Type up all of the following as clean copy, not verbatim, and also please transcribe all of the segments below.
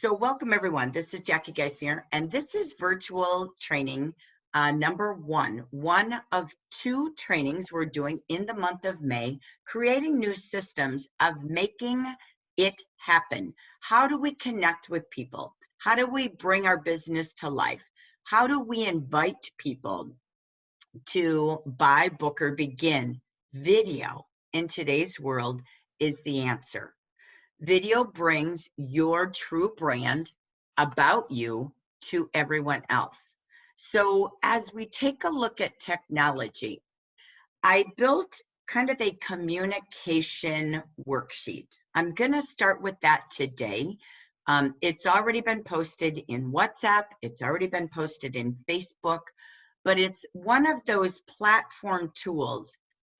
So welcome everyone. This is Jackie Geisinger, and this is virtual training number one of two trainings we're doing in the month of May, creating new systems of making it happen. How do we connect with people? How do we bring our business to life? How do we invite people to buy, book, or begin? Video in today's world is the answer. Video brings your true brand about you to everyone else. So as we take a look at technology, I built kind of a communication worksheet. I'm going to start with that today. It's already been posted in WhatsApp. It's already been posted in Facebook, but it's one of those platform tools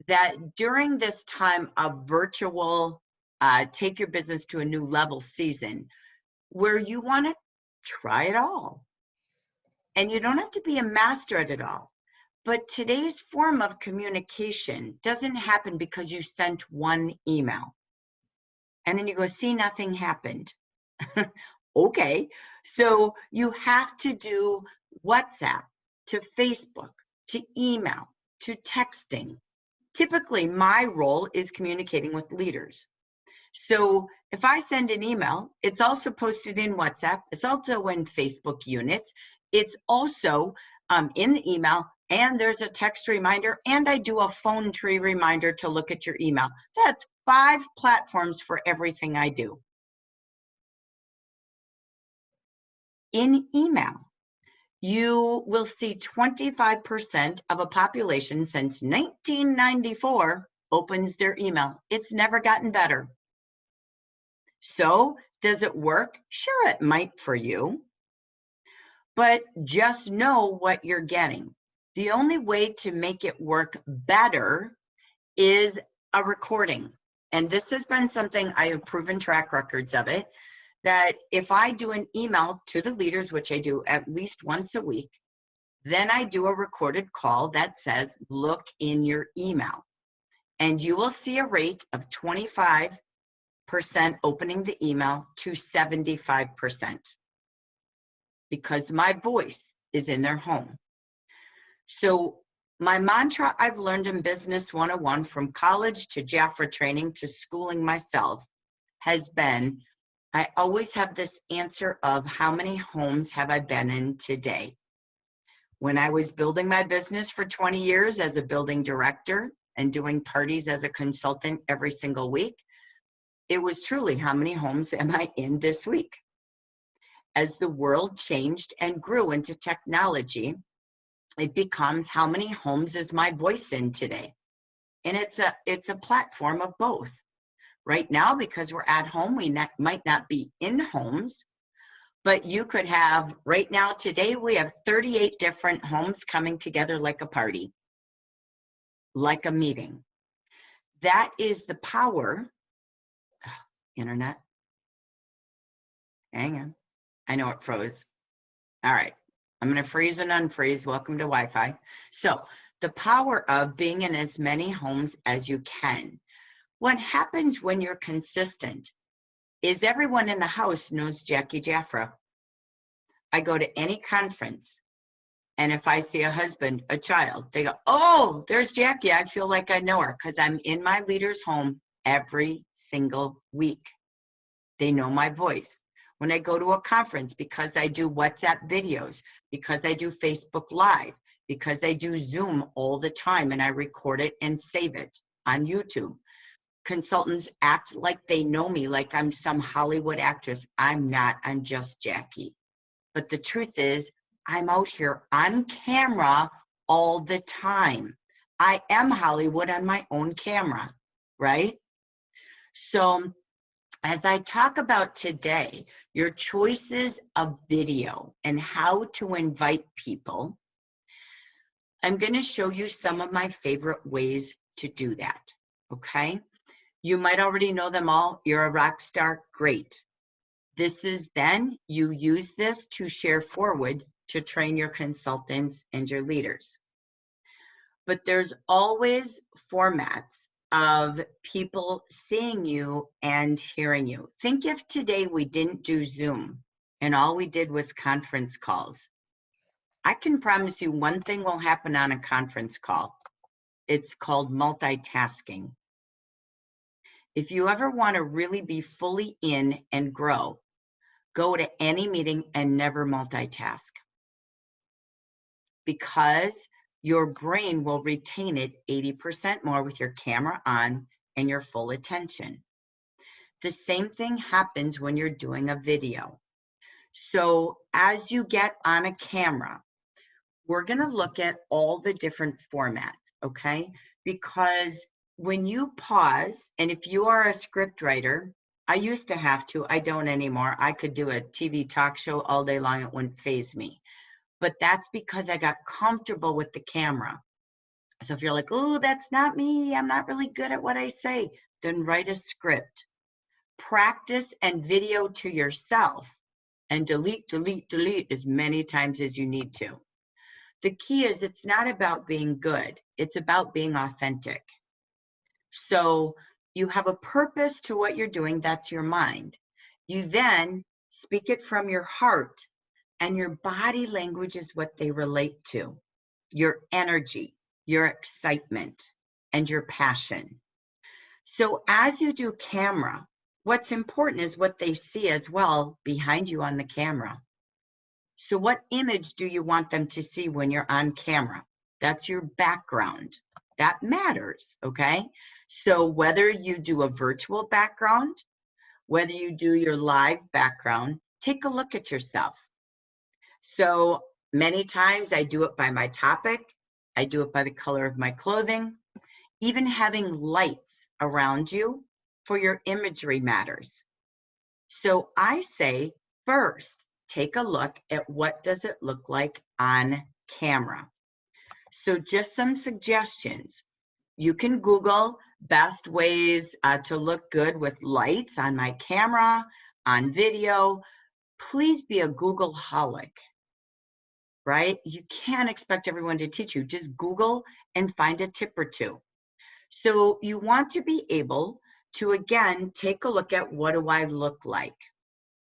that during this time of virtual take your business to a new level season, where you want to try it all. And you don't have to be a master at it all. But today's form of communication doesn't happen because you sent one email. And then you go, see, nothing happened. Okay, so you have to do WhatsApp to Facebook, to email, to texting. Typically, my role is communicating with leaders. So if I send an email, it's also posted in WhatsApp. It's also in Facebook units. It's also in the email, and there's a text reminder, and I do a phone tree reminder to look at your email. That's 5 platforms for everything I do. In email, you will see 25% of a population since 1994 opens their email. It's never gotten better. So does it work? Sure, it might for you, but just know what you're getting. The only way to make it work better is a recording. And this has been something I have proven track records of it, that if I do an email to the leaders, which I do at least once a week, then I do a recorded call that says, look in your email. And you will see a rate of 25% opening the email to 75% because my voice is in their home. So my mantra I've learned in Business 101 from college to Jafra training to schooling myself has been, I always have this answer of how many homes have I been in today? When I was building my business for 20 years as a building director and doing parties as a consultant every single week, it was truly how many homes am I in this week? As the world changed and grew into technology, it becomes how many homes is my voice in today? And it's a platform of both. Right now, because we're at home, we might not be in homes, but you could have, right now, today, we have 38 different homes coming together like a party, like a meeting. That is the power. Internet. Hang on. I know it froze. All right. I'm going to freeze and unfreeze. Welcome to Wi-Fi. So the power of being in as many homes as you can. What happens when you're consistent is everyone in the house knows Jackie Jafra. I go to any conference, and if I see a husband, a child, they go, oh, there's Jackie. I feel like I know her because I'm in my leader's home every single week. They know my voice. When I go to a conference, because I do WhatsApp videos, because I do Facebook Live, because I do Zoom all the time and I record it and save it on YouTube. Consultants act like they know me, like I'm some Hollywood actress. I'm not, I'm just Jackie. But the truth is, I'm out here on camera all the time. I am Hollywood on my own camera, right? So as I talk about today, your choices of video and how to invite people, I'm going to show you some of my favorite ways to do that, okay? You might already know them all. You're a rock star, great. This is then, you use this to share forward to train your consultants and your leaders. But there's always formats of people seeing you and hearing you. Think if today we didn't do Zoom and all we did was conference calls. I can promise you one thing will happen on a conference call. It's called multitasking. If you ever want to really be fully in and grow, go to any meeting and never multitask, because your brain will retain it 80% more with your camera on and your full attention. The same thing happens when you're doing a video. So as you get on a camera, we're going to look at all the different formats, okay? Because when you pause, and if you are a script writer, I used to have to, I don't anymore. I could do a TV talk show all day long, it wouldn't faze me. But that's because I got comfortable with the camera. So if you're like, oh, that's not me, I'm not really good at what I say, then write a script. Practice and video to yourself, and delete, delete, delete as many times as you need to. The key is it's not about being good, it's about being authentic. So you have a purpose to what you're doing, that's your mind. You then speak it from your heart, and your body language is what they relate to. Your energy, your excitement, and your passion. So as you do camera, what's important is what they see as well behind you on the camera. So what image do you want them to see when you're on camera? That's your background. That matters, okay? So whether you do a virtual background, whether you do your live background, take a look at yourself. So many times I do it by my topic. I do it by the color of my clothing. Even having lights around you for your imagery matters. So I say, first, take a look at what does it look like on camera. So just some suggestions. You can Google best ways to look good with lights on my camera, on video. Please be a Google-holic, right? You can't expect everyone to teach you. Just Google and find a tip or two. So you want to be able to, again, take a look at what do I look like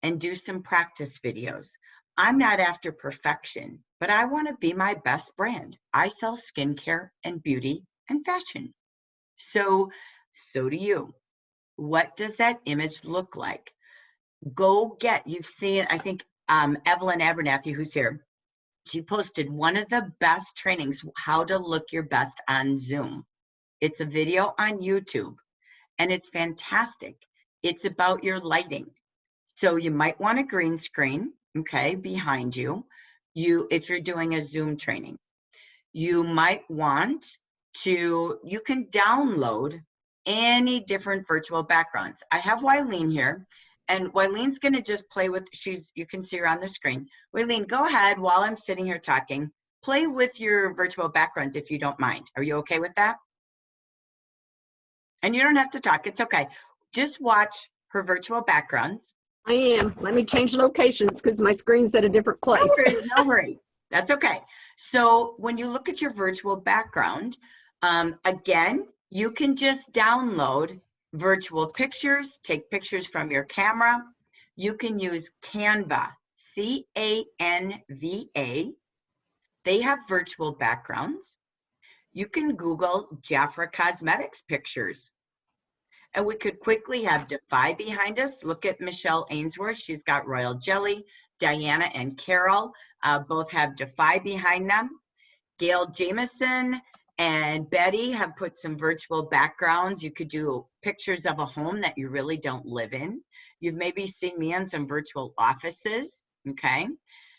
and do some practice videos. I'm not after perfection, but I want to be my best brand. I sell skincare and beauty and fashion. So do you. What does that image look like? Go get, you've seen, I think Evelyn Abernathy, who's here, she posted one of the best trainings, how to look your best on Zoom. It's a video on YouTube, and it's fantastic. It's about your lighting. So you might want a green screen, okay, behind you. If you're doing a Zoom training, you might want to, you can download any different virtual backgrounds. I have Wileen here, and Wileen's gonna just play with, you can see her on the screen. Wileen, go ahead while I'm sitting here talking, play with your virtual backgrounds if you don't mind. Are you okay with that? And you don't have to talk, it's okay. Just watch her virtual backgrounds. I am. Let me change locations because my screen's at a different place. No worries, no worries. That's okay. So when you look at your virtual background, again, you can just download virtual pictures, take pictures from your camera. You can use Canva, C-A-N-V-A. They have virtual backgrounds. You can Google Jafra Cosmetics pictures. And we could quickly have Defy behind us. Look at Michelle Ainsworth. She's got Royal Jelly. Diana and Carol both have Defy behind them. Gail Jameson and Betty have put some virtual backgrounds. You could do pictures of a home that you really don't live in. You've maybe seen me on some virtual offices, okay?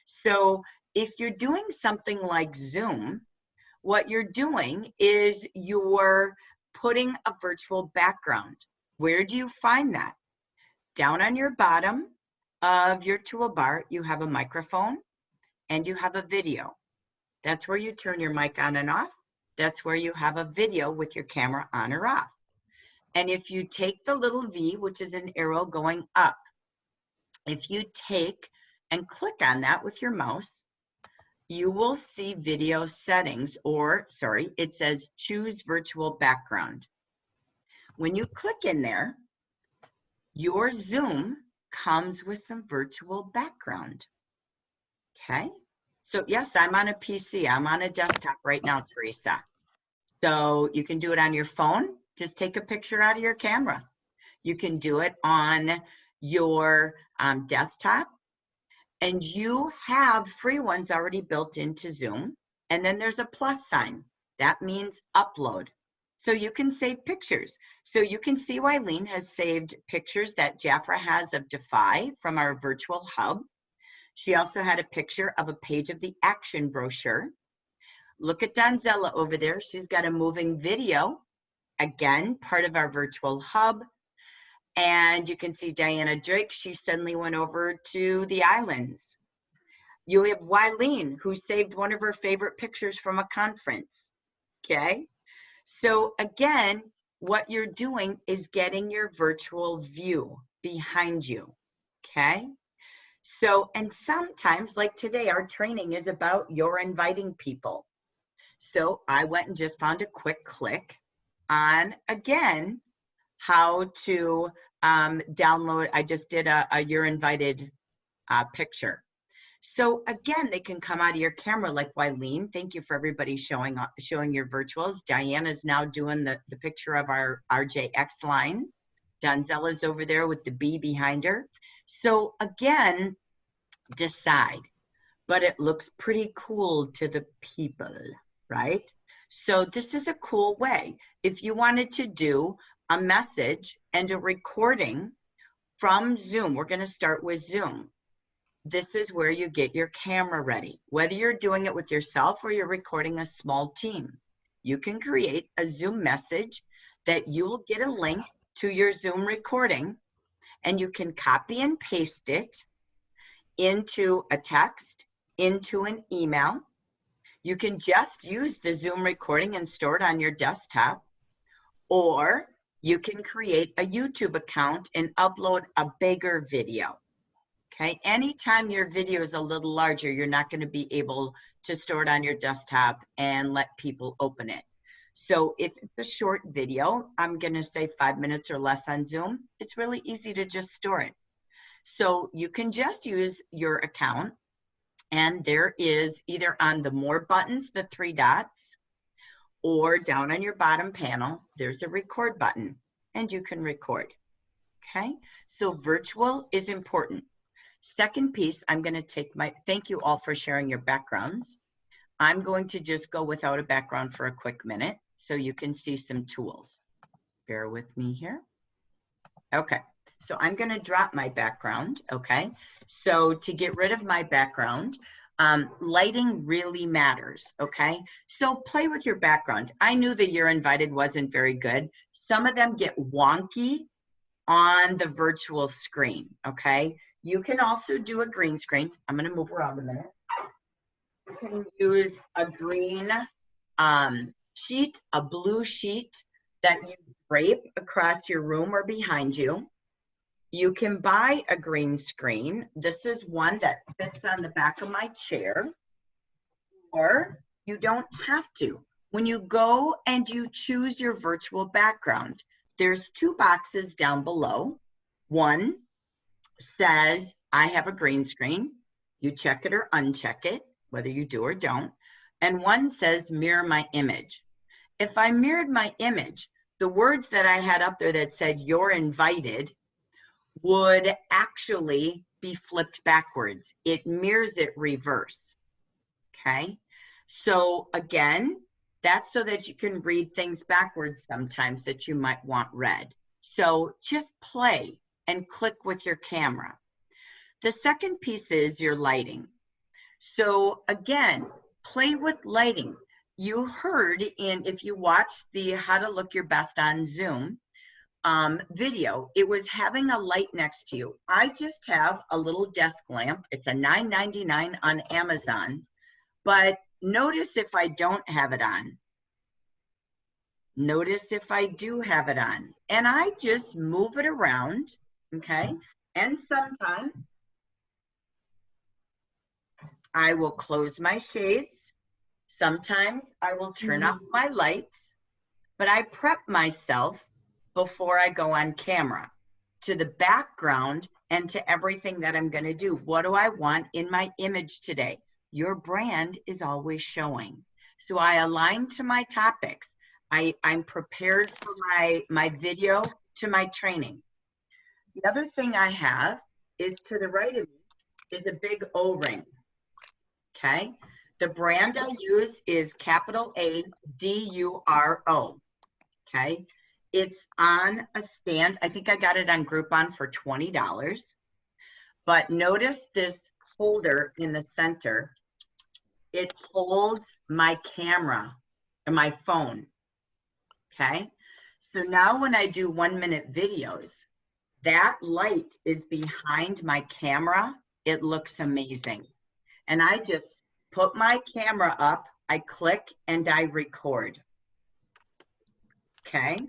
So if you're doing something like Zoom, what you're doing is you're putting a virtual background. Where do you find that? Down on your bottom of your toolbar, you have a microphone and you have a video. That's where you turn your mic on and off. That's where you have a video with your camera on or off. And if you take the little V, which is an arrow going up, if you take and click on that with your mouse, you will see video settings, or sorry, it says choose virtual background. When you click in there, your Zoom comes with some virtual background. Okay. So yes, I'm on a PC. I'm on a desktop right now, Teresa. So you can do it on your phone. Just take a picture out of your camera. You can do it on your desktop. And you have free ones already built into Zoom. And then there's a plus sign. That means upload. So you can save pictures. So you can see Wileen has saved pictures that Jafra has of Defy from our virtual hub. She also had a picture of a page of the action brochure. Look at Donzella over there. She's got a moving video. Again, part of our virtual hub. And you can see Diana Drake. She suddenly went over to the islands. You have Wileen, who saved one of her favorite pictures from a conference. Okay. So again, what you're doing is getting your virtual view behind you. Okay. So, and sometimes, like today, our training is about you're inviting people. So I went and just found a quick click on, again, how to download. I just did a you're invited picture. So again, they can come out of your camera like Wileen. Thank you for everybody showing your virtuals. Diana's now doing the picture of our RJX lines. Donzella's over there with the B behind her. So again, decide, but it looks pretty cool to the people, right? So this is a cool way. If you wanted to do a message and a recording from Zoom, we're going to start with Zoom. This is where you get your camera ready. Whether you're doing it with yourself or you're recording a small team, you can create a Zoom message that you will get a link to your Zoom recording, and you can copy and paste it into a text, into an email. You can just use the Zoom recording and store it on your desktop, or you can create a YouTube account and upload a bigger video. Okay, anytime your video is a little larger, you're not going to be able to store it on your desktop and let people open it. So if it's a short video, I'm going to say 5 minutes or less on Zoom, it's really easy to just store it. So you can just use your account, and there is either on the more buttons, the 3 dots, or down on your bottom panel, there's a record button, and you can record. Okay, so virtual is important. Second piece, I'm going to take thank you all for sharing your backgrounds. I'm going to just go without a background for a quick minute so you can see some tools. Bear with me here. Okay, so I'm going to drop my background. Okay, so to get rid of my background, lighting really matters. Okay, so play with your background. I knew the You're Invited wasn't very good. Some of them get wonky on the virtual screen. Okay, you can also do a green screen. I'm going to move around a minute. You can use a green sheet, a blue sheet that you drape across your room or behind you. You can buy a green screen. This is one that fits on the back of my chair, or you don't have to. When you go and you choose your virtual background, there's 2 boxes down below. One says, I have a green screen. You check it or uncheck it, whether you do or don't. And one says, mirror my image. If I mirrored my image, the words that I had up there that said, you're invited, would actually be flipped backwards. It mirrors it reverse. Okay. So again, that's so that you can read things backwards sometimes that you might want read. So just play and click with your camera. The second piece is your lighting. So again, play with lighting. You heard if you watched the How to Look Your Best on Zoom video, it was having a light next to you. I just have a little desk lamp. It's a $9.99 on Amazon, but notice if I don't have it on. Notice if I do have it on. And I just move it around, okay? And sometimes I will close my shades. Sometimes I will turn off my lights, but I prep myself before I go on camera. To the background and to everything that I'm going to do. What do I want in my image today? Your brand is always showing. So I align to my topics. I'm prepared for my video to my training. The other thing I have is to the right of me is a big O-ring, okay? The brand I use is capital A-D-U-R-O, okay? It's on a stand. I think I got it on Groupon for $20. But notice this holder in the center. It holds my camera and my phone, okay? So now when I do 1-minute videos, that light is behind my camera. It looks amazing. And I just put my camera up, I click, and I record. Okay?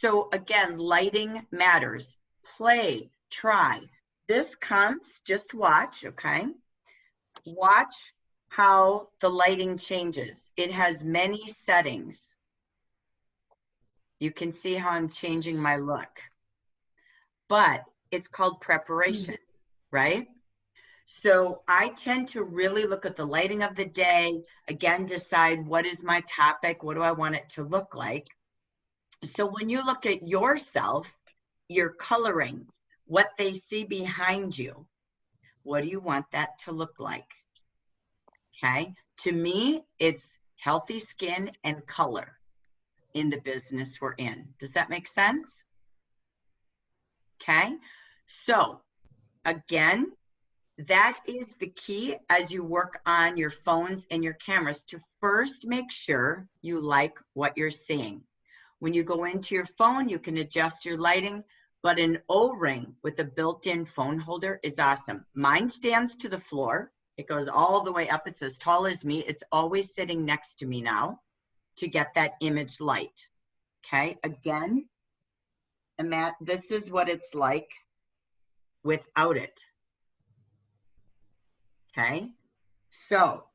So again, lighting matters. Play, try. This comes, just watch, okay? Watch how the lighting changes. It has many settings. You can see how I'm changing my look. But it's called preparation, right? So I tend to really look at the lighting of the day, again, decide what is my topic, what do I want it to look like. So when you look at yourself, you're coloring what they see behind you. What do you want that to look like? Okay, to me, it's healthy skin and color in the business we're in. Does that make sense? Okay, so again, that is the key as you work on your phones and your cameras, to first make sure you like what you're seeing. When you go into your phone, you can adjust your lighting, but an O-ring with a built-in phone holder is awesome. Mine stands to the floor. It goes all the way up. It's as tall as me. It's always sitting next to me now to get that image light. Okay, again, this is what it's like without it. Okay, so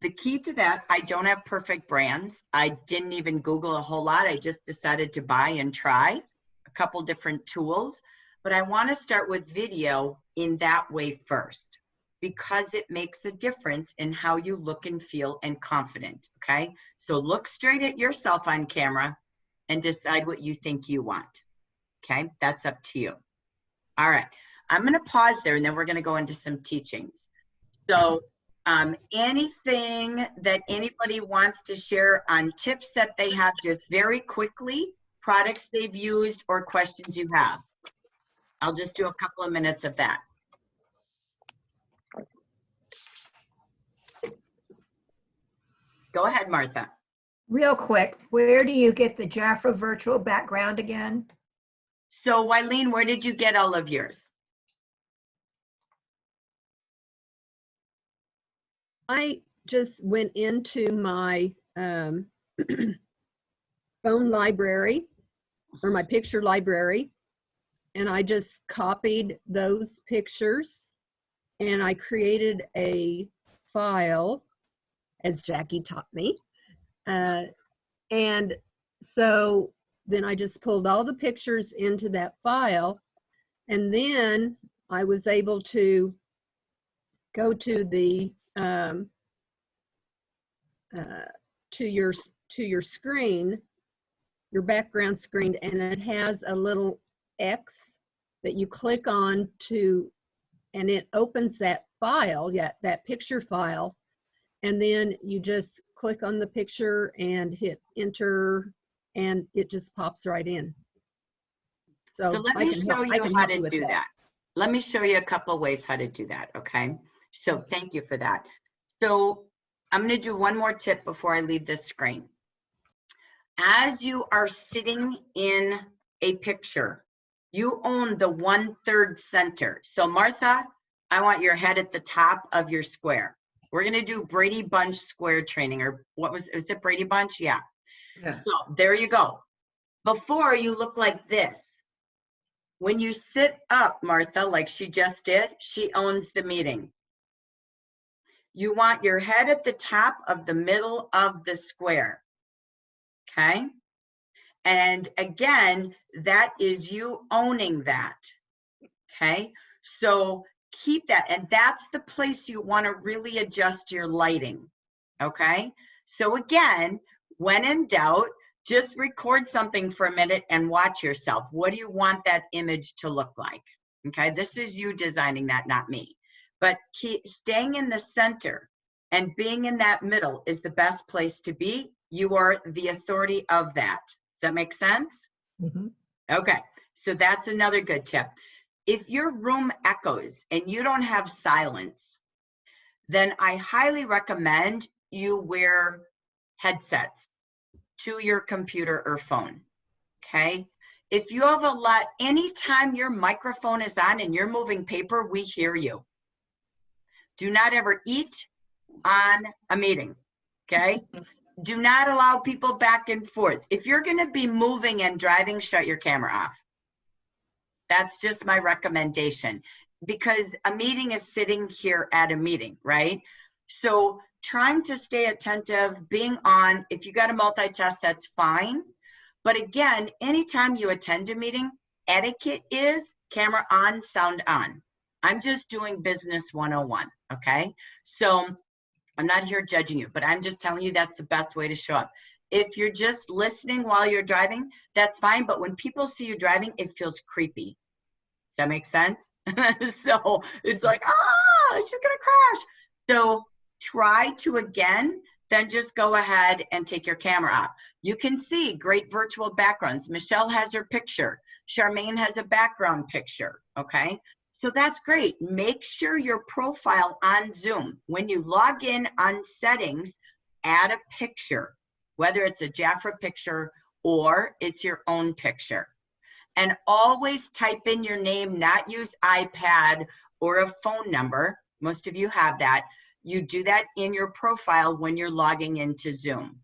the key to that, I don't have perfect brands. I didn't even Google a whole lot. I just decided to buy and try a couple different tools, but I want to start with video in that way first, because it makes a difference in how you look and feel and confident, okay? So look straight at yourself on camera and decide what you think you want, okay? That's up to you. All right, I'm gonna pause there and then we're gonna go into some teachings. So anything that anybody wants to share on tips that they have just very quickly, products they've used, or questions you have? I'll just do a couple of minutes of that. Go ahead, Martha. Real quick, where do you get the Jafra virtual background again? So Wileen, where did you get all of yours? I just went into my phone library or my picture library, and I just copied those pictures and I created a file, as Jackie taught me. And so then I just pulled all the pictures into that file, and then I was able to go to the to your screen, your background screen, and it has a little X that you click on to, and it opens that file, that picture file, and then you just click on the picture and hit enter, and it just pops right in. So let me show you how to do that. Let me show you a couple of ways how to do that, okay? So thank you for that. So I'm going to do one more tip before I leave this screen. As you are sitting in a picture, you own the 1/3 center. So Martha, I want your head at the top of your square. We're going to do Brady Bunch square training, or was it Brady Bunch? Yeah. So there you go. Before, you look like this. When you sit up, Martha, like she just did, she owns the meeting. You want your head at the top of the middle of the square, okay? And again, that is you owning that. Okay. So keep that. And that's the place you want to really adjust your lighting. Okay. So again, when in doubt, just record something for a minute and watch yourself. What do you want that image to look like? Okay. This is you designing that, not me. But staying in the center and being in that middle is the best place to be. You are the authority of that. Does that make sense? Mhm. Okay, so that's another good tip. If your room echoes and you don't have silence, then I highly recommend you wear headsets to your computer or phone, okay? If you have a lot, anytime your microphone is on and you're moving paper, we hear you. Do not ever eat on a meeting, okay? Do not allow people back and forth. If you're going to be moving and driving, shut your camera off. That's just my recommendation, because a meeting is sitting here at a meeting, right? So trying to stay attentive, being on, if you got to multitask, that's fine. But again, anytime you attend a meeting, etiquette is camera on, sound on. I'm just doing business 101, okay? So I'm not here judging you, but I'm just telling you that's the best way to show up. If you're just listening while you're driving, that's fine. But when people see you driving, it feels creepy. Does that make sense? So it's like, she's going to crash. So try to, again, then just go ahead and take your camera off. You can see great virtual backgrounds. Michelle has her picture. Charmaine has a background picture, okay? So that's great. Make sure your profile on Zoom, when you log in on settings, add a picture, whether it's a Jafra picture or it's your own picture. And always type in your name, not use iPad or a phone number. Most of you have that. You do that in your profile when you're logging into Zoom,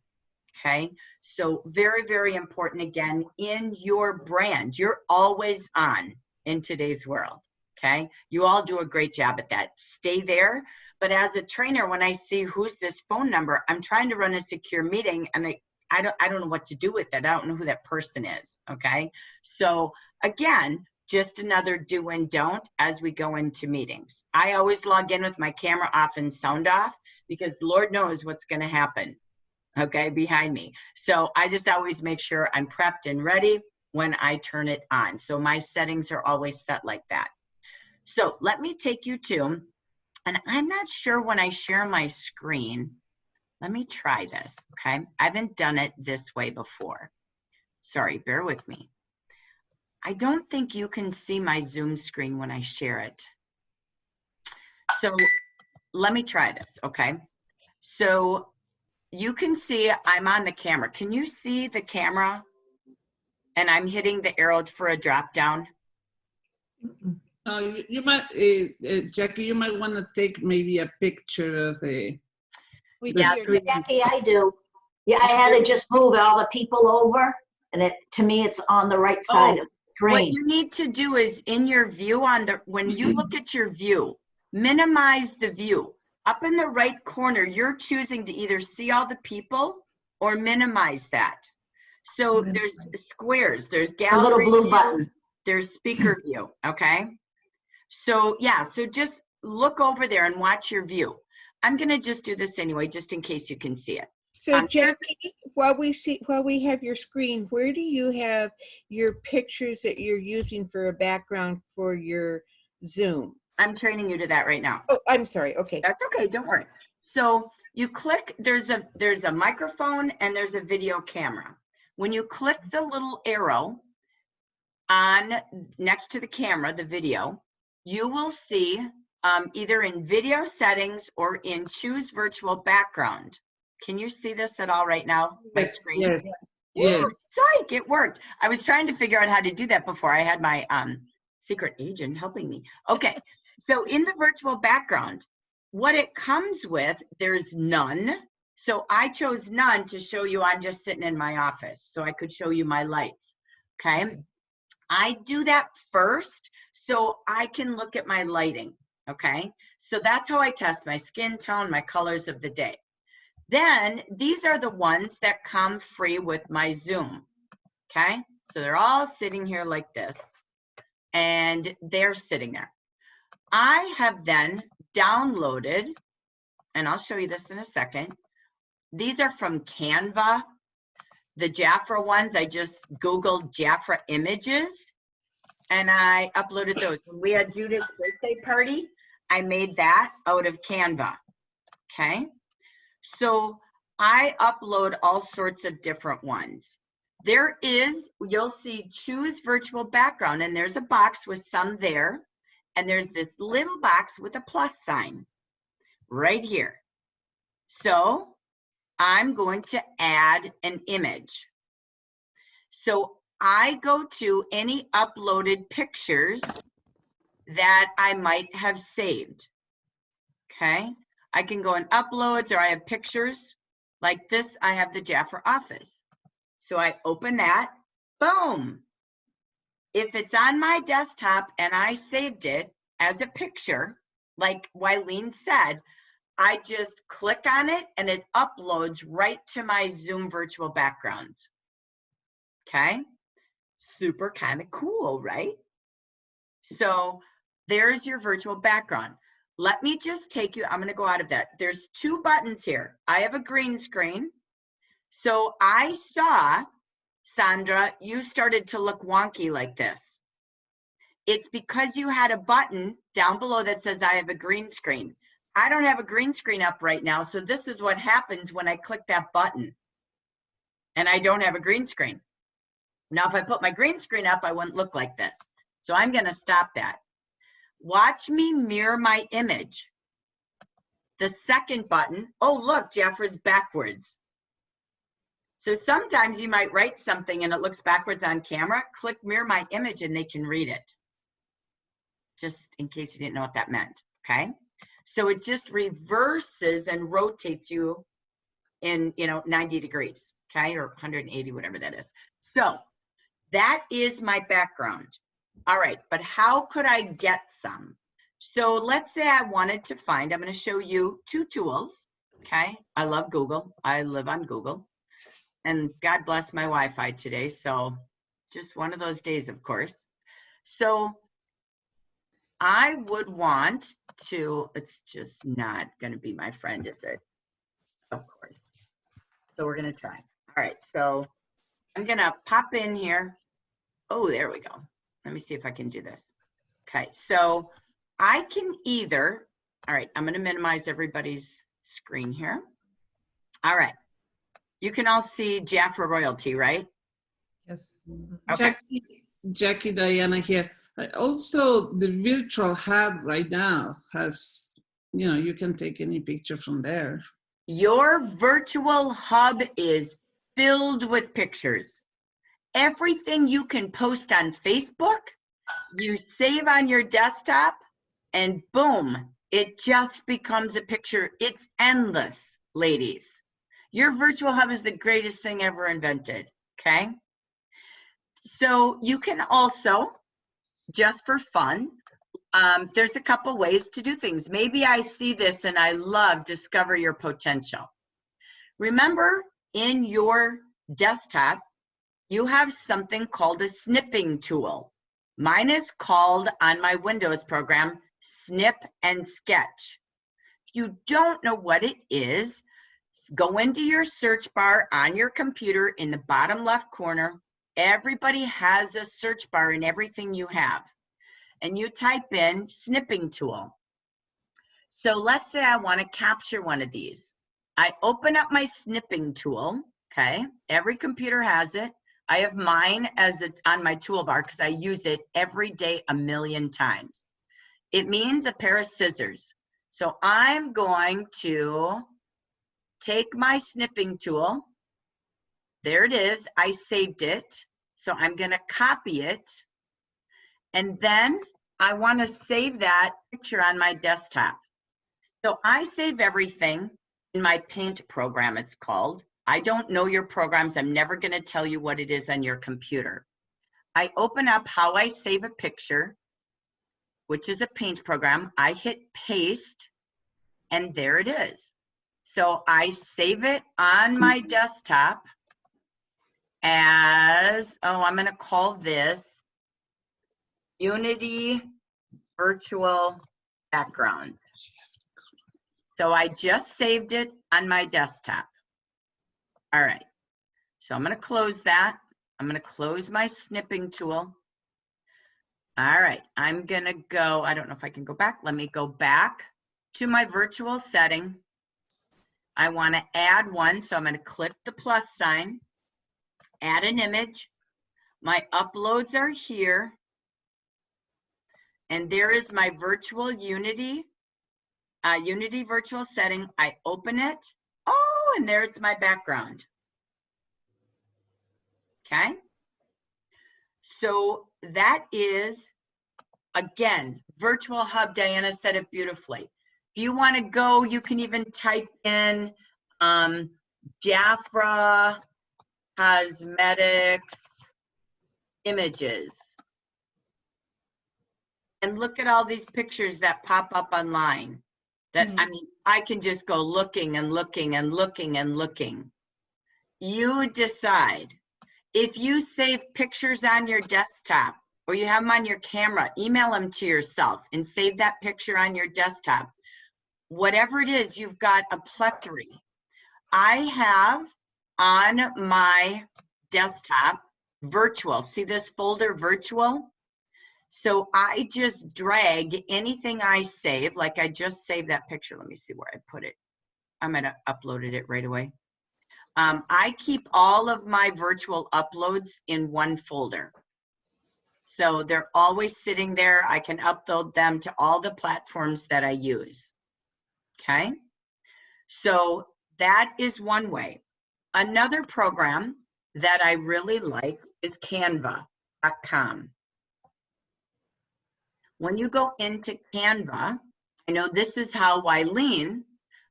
okay? So very, very important, again, in your brand. You're always on in today's world. Okay, you all do a great job at that. Stay there. But as a trainer, when I see who's this phone number, I'm trying to run a secure meeting, and I don't know what to do with it. I don't know who that person is. Okay, so again, just another do and don't as we go into meetings. I always log in with my camera off and sound off, because Lord knows what's going to happen. Okay, behind me. So I just always make sure I'm prepped and ready when I turn it on. So my settings are always set like that. So let me take you to, and I'm not sure when I share my screen, let me try this, okay? I haven't done it this way before. Sorry, bear with me. I don't think you can see my Zoom screen when I share it. So let me try this, okay? So you can see I'm on the camera. Can you see the camera? And I'm hitting the arrow for a drop down. You might, Jackie, you might want to take maybe a picture of the screen. Jackie, I do. Yeah, I had to just move all the people over, and to me, it's on the right side of the screen. What you need to do is in your view when you look at your view, minimize the view. Up in the right corner, you're choosing to either see all the people or minimize that. So there's squares, there's gallery little blue view, button. there's speaker view, okay? So yeah, so just look over there and watch your view. I'm gonna just do this anyway, just in case you can see it. So Jackie, while we have your screen, where do you have your pictures that you're using for a background for your Zoom? I'm training you to that right now. Oh, I'm sorry. Okay. That's okay, don't worry. So you click, there's a microphone and there's a video camera. When you click the little arrow on next to the camera, the video, you will see either in video settings or in choose virtual background. Can you see this at all right now? My screen? Yes. Yes. Psych, it worked. I was trying to figure out how to do that before. I had my secret agent helping me. Okay, so in the virtual background, what it comes with, there's none. So I chose none to show you I'm just sitting in my office, so I could show you my lights, okay? I do that first so I can look at my lighting, okay? So that's how I test my skin tone, my colors of the day. Then these are the ones that come free with my Zoom, Okay, so they're all sitting here like this, and they're sitting there. I have then downloaded, and I'll show you this in a second. These are from Canva. The Jafra ones, I just Googled Jafra images, and I uploaded those. When we had Judith's birthday party, I made that out of Canva. Okay, so I upload all sorts of different ones. There is, you'll see choose virtual background, and there's a box with some there, and there's this little box with a plus sign right here. So I'm going to add an image. So I go to any uploaded pictures that I might have saved. Okay, I can go in uploads, or I have pictures like this. I have the Jafra office. So I open that, boom. If it's on my desktop and I saved it as a picture, like Wileen said, I just click on it and it uploads right to my Zoom virtual backgrounds. Okay, super kind of cool, right? So there's your virtual background. Let me just take you, I'm gonna go out of that. There's two buttons here. I have a green screen. So I saw, Sandra, you started to look wonky like this. It's because you had a button down below that says I have a green screen. I don't have a green screen up right now, so this is what happens when I click that button and I don't have a green screen. Now, if I put my green screen up, I wouldn't look like this. So I'm gonna stop that. Watch me mirror my image. The second button, oh look, Jafra's backwards. So sometimes you might write something and it looks backwards on camera. Click mirror my image and they can read it. Just in case you didn't know what that meant, okay? So it just reverses and rotates you in, 90 degrees, okay? Or 180, whatever that is. So that is my background. All right, but how could I get some? So let's say I wanted to find, I'm gonna show you two tools, okay? I love Google, I live on Google. And God bless my Wi-Fi today, so just one of those days, of course. So I would want to, it's just not gonna be my friend, is it? Of course. So we're gonna try. All right, so I'm gonna pop in here. Oh, there we go. Let me see if I can do this. Okay, so I can either, all right, I'm gonna minimize everybody's screen here. All right. You can all see Jafra royalty, right? Yes. Okay. Jackie, Diana here. Also, the virtual hub right now has, you can take any picture from there. Your virtual hub is filled with pictures. Everything you can post on Facebook, you save on your desktop, and boom, it just becomes a picture. It's endless, ladies. Your virtual hub is the greatest thing ever invented, okay? So you can also, just for fun, there's a couple ways to do things. Maybe I see this and I love discover your potential. Remember, in your desktop, you have something called a snipping tool. Mine is called, on my Windows program, Snip and Sketch. If you don't know what it is, go into your search bar on your computer in the bottom left corner. Everybody has a search bar in everything you have. And you type in Snipping Tool. So let's say I want to capture one of these. I open up my Snipping Tool, okay? Every computer has it. I have mine on my toolbar because I use it every day 1,000,000 times. It means a pair of scissors. So I'm going to take my snipping tool. There it is. I saved it. So I'm going to copy it. And then I want to save that picture on my desktop. So I save everything in my Paint program, it's called. I don't know your programs. I'm never going to tell you what it is on your computer. I open up how I save a picture, which is a Paint program. I hit paste, and there it is. So I save it on my desktop, as, oh, I'm going to call this Unity Virtual Background. So I just saved it on my desktop. All right. So I'm going to close that. I'm going to close my snipping tool. All right. I'm going to go, I don't know if I can go back. Let me go back to my virtual setting. I want to add one. So I'm going to click the plus sign, add an image. My uploads are here. And there is my virtual Unity virtual setting. I open it. Oh, and there's my background. Okay. So that is, again, Virtual Hub. Diana said it beautifully. If you want to go, you can even type in Jafra Cosmetics images. And look at all these pictures that pop up online. That, I mean, I can just go looking and looking and looking and looking. You decide. If you save pictures on your desktop or you have them on your camera, email them to yourself and save that picture on your desktop. Whatever it is, you've got a plethora. I have on my desktop virtual. See this folder, virtual? So I just drag anything I save, like I just saved that picture. Let me see where I put it. I might have uploaded it right away. I keep all of my virtual uploads in one folder. So they're always sitting there. I can upload them to all the platforms that I use. Okay? So that is one way. Another program that I really like is Canva.com. When you go into Canva, I know this is how Wileen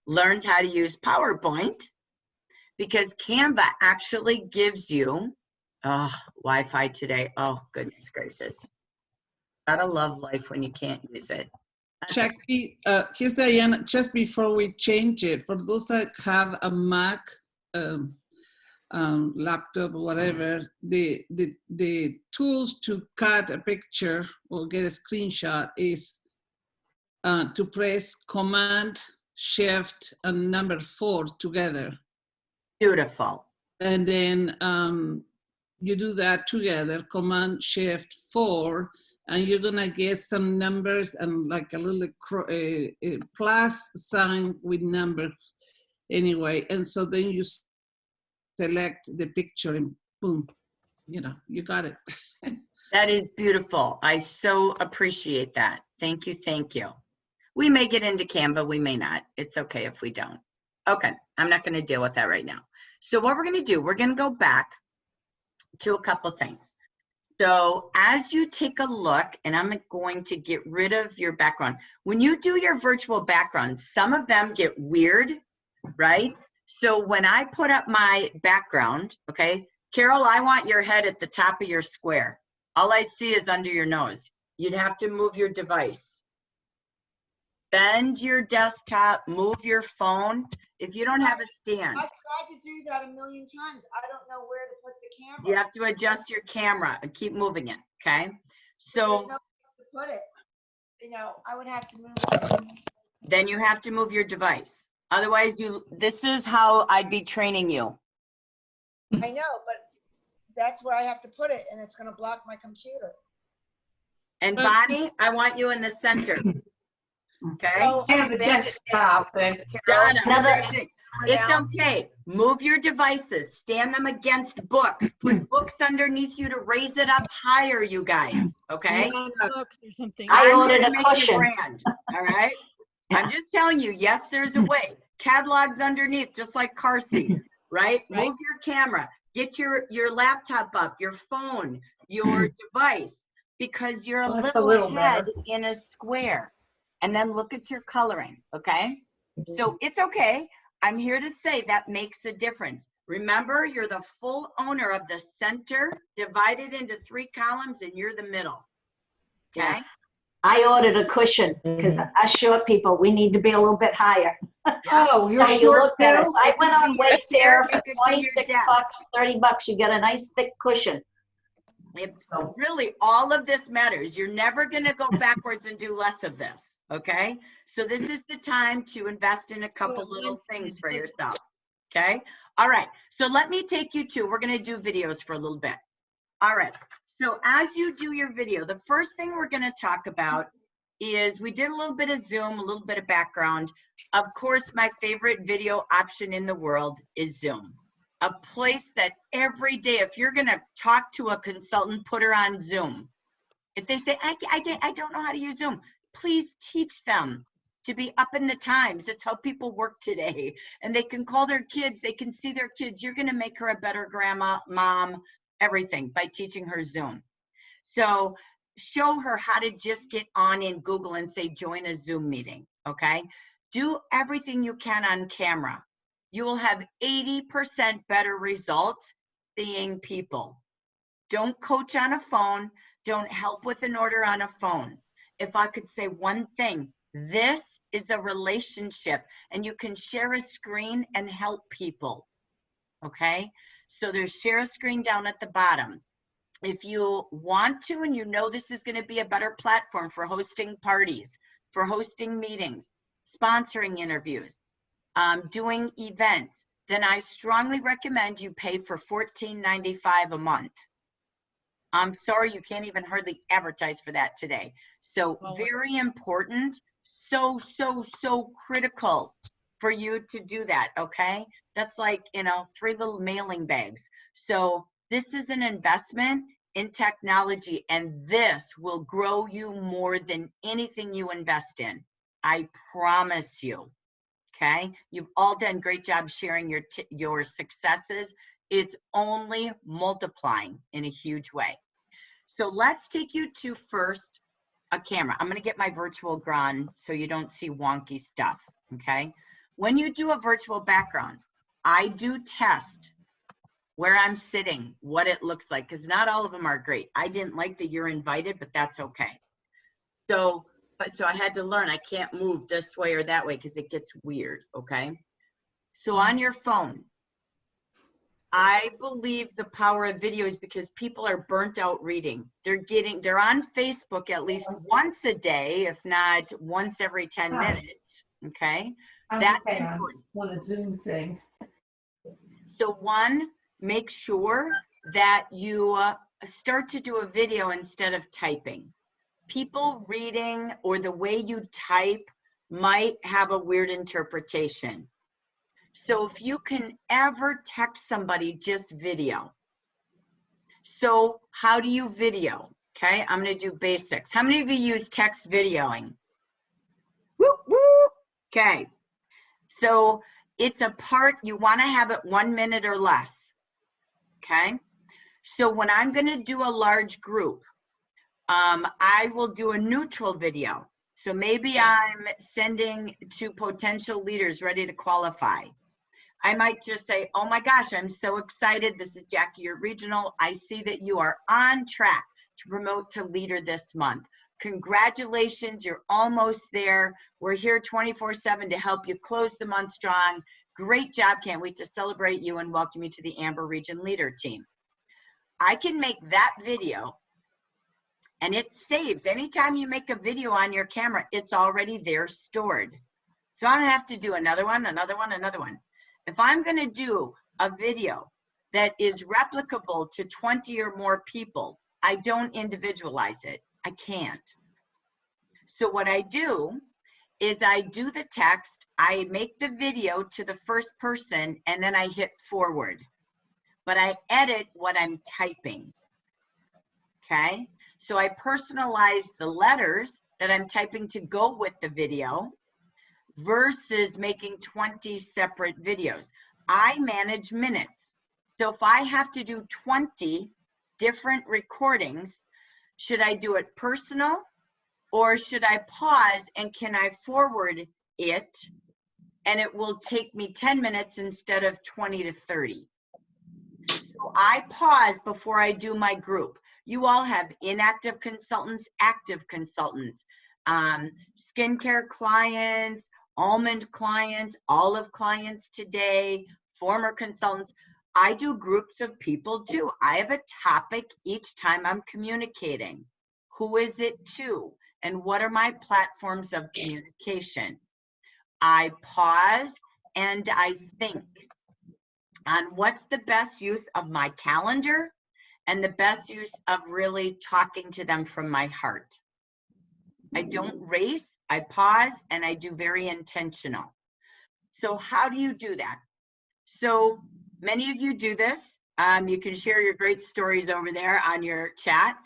learned how to use PowerPoint, because Canva actually gives you, oh, Wi-Fi today. Oh, goodness gracious. Gotta love life when you can't use it. Jackie, here's Diana. Just before we change it, for those that have a Mac laptop or whatever, the tools to cut a picture or get a screenshot is to press Command, Shift, and number 4 together. Beautiful. And then you do that together, Command, Shift, 4, and you're gonna get some numbers and like a little plus sign with numbers anyway. And so then you select the picture and boom, you know, you got it. That is beautiful. I so appreciate that. Thank you, thank you. We may get into Canva, we may not. It's okay if we don't. Okay, I'm not gonna deal with that right now. So what we're gonna do, we're gonna go back to a couple things. So as you take a look, and I'm going to get rid of your background. When you do your virtual background, some of them get weird, right? So when I put up my background, okay, Carol, I want your head at the top of your square. All I see is under your nose. You'd have to move your device. Bend your desktop, move your phone. If you don't have a stand. I tried to do that a million times. I don't know where to put the camera. You have to adjust your camera and keep moving it, okay? There's So no place to put it. You know, I would have to move it. then you have to move your device. Otherwise, this is how I'd be training you. I know, but that's where I have to put it, and it's going to block my computer. And Bonnie, I want you in the center. Okay? So, I have a desktop and Donna, Another- same thing. It's okay. Move your devices. Stand them against books. Put books underneath you to raise it up higher, you guys. Okay? Books or something. I I'm ordered gonna a make you cushion. grand, all right? Yeah. I'm just telling you, yes, there's a way. Catalogs underneath, just like car seats, right? Right. Move your camera. Get your laptop up, your phone, your device, because you're Well, a that's a little little head better. in a square. And then look at your coloring, okay? So it's okay. I'm here to say that makes a difference. Remember, you're the full owner of the center, divided into 3 columns, and you're the middle, okay? I ordered a cushion because us short people, we need to be a little bit higher. Oh, you're So you short look better. too? So I went on Wayfair You for could be your 26 desk. bucks, 30 bucks. You get a nice thick cushion. It's So really, all of this matters. You're never going to go backwards and do less of this. Okay. So this is the time to invest in a couple little things for yourself. Okay. All right. So let me take you to, we're going to do videos for a little bit. All right. So as you do your video, the first thing we're going to talk about is we did a little bit of Zoom, a little bit of background. Of course, my favorite video option in the world is Zoom. A place that every day, if you're going to talk to a consultant, put her on Zoom. If they say, I don't know how to use Zoom, please teach them to be up in the times. It's how people work today. And they can call their kids, they can see their kids. You're going to make her a better grandma, mom, everything by teaching her Zoom. So show her how to just get on in Google and say, join a Zoom meeting, okay? Do everything you can on camera. You will have 80% better results seeing people. Don't coach on a phone. Don't help with an order on a phone. If I could say one thing, this is a relationship and you can share a screen and help people, okay? So there's share a screen down at the bottom. If you want to and you know this is going to be a better platform for hosting parties, for hosting meetings, sponsoring interviews, doing events, then I strongly recommend you pay for $14.95 a month. I'm sorry, you can't even hardly advertise for that today. So very important, so critical for you to do that, okay? That's like, 3 little mailing bags. So this is an investment in technology, and this will grow you more than anything you invest in. I promise you. Okay, you've all done a great job sharing your successes. It's only multiplying in a huge way. So let's take you to first a camera. I'm going to get my virtual ground so you don't see wonky stuff. Okay, when you do a virtual background, I do test where I'm sitting, what it looks like, because not all of them are great. I didn't like that you're invited, but that's okay. So I had to learn, I can't move this way or that way because it gets weird, okay? So on your phone, I believe the power of video is because people are burnt out reading. They're on Facebook at least once a day, if not once every 10 minutes, okay? That's important. On a Zoom thing. So one, make sure that you start to do a video instead of typing. People reading or the way you type might have a weird interpretation. So if you can ever text somebody, just video. So how do you video? Okay, I'm going to do basics. How many of you use text videoing? Woo, woo. Okay, so it's a part, you want to have it 1 minute or less. Okay, so when I'm going to do a large group, I will do a neutral video. So maybe I'm sending to potential leaders ready to qualify. I might just say, oh my gosh, I'm so excited. This is Jackie, your regional. I see that you are on track to promote to leader this month. Congratulations, you're almost there. We're here 24/7 to help you close the month strong. Great job, can't wait to celebrate you and welcome you to the Amber Region Leader Team. I can make that video and it saves. Anytime you make a video on your camera, it's already there stored. So I don't have to do another one, another one, another one. If I'm going to do a video that is replicable to 20 or more people, I don't individualize it. I can't. So what I do is I do the text, I make the video to the first person, and then I hit forward. But I edit what I'm typing. Okay? So I personalize the letters that I'm typing to go with the video versus making 20 separate videos. I manage minutes. So if I have to do 20 different recordings, should I do it personal or should I pause and can I forward it and it will take me 10 minutes instead of 20 to 30. So I pause before I do my group. You all have inactive consultants, active consultants, skincare clients, almond clients, olive clients today, former consultants. I do groups of people too. I have a topic each time I'm communicating. Who is it to? And what are my platforms of communication? I pause and I think on what's the best use of my calendar and the best use of really talking to them from my heart. I don't race, I pause, and I do very intentional. So how do you do that? So many of you do this. You can share your great stories over there on your chat,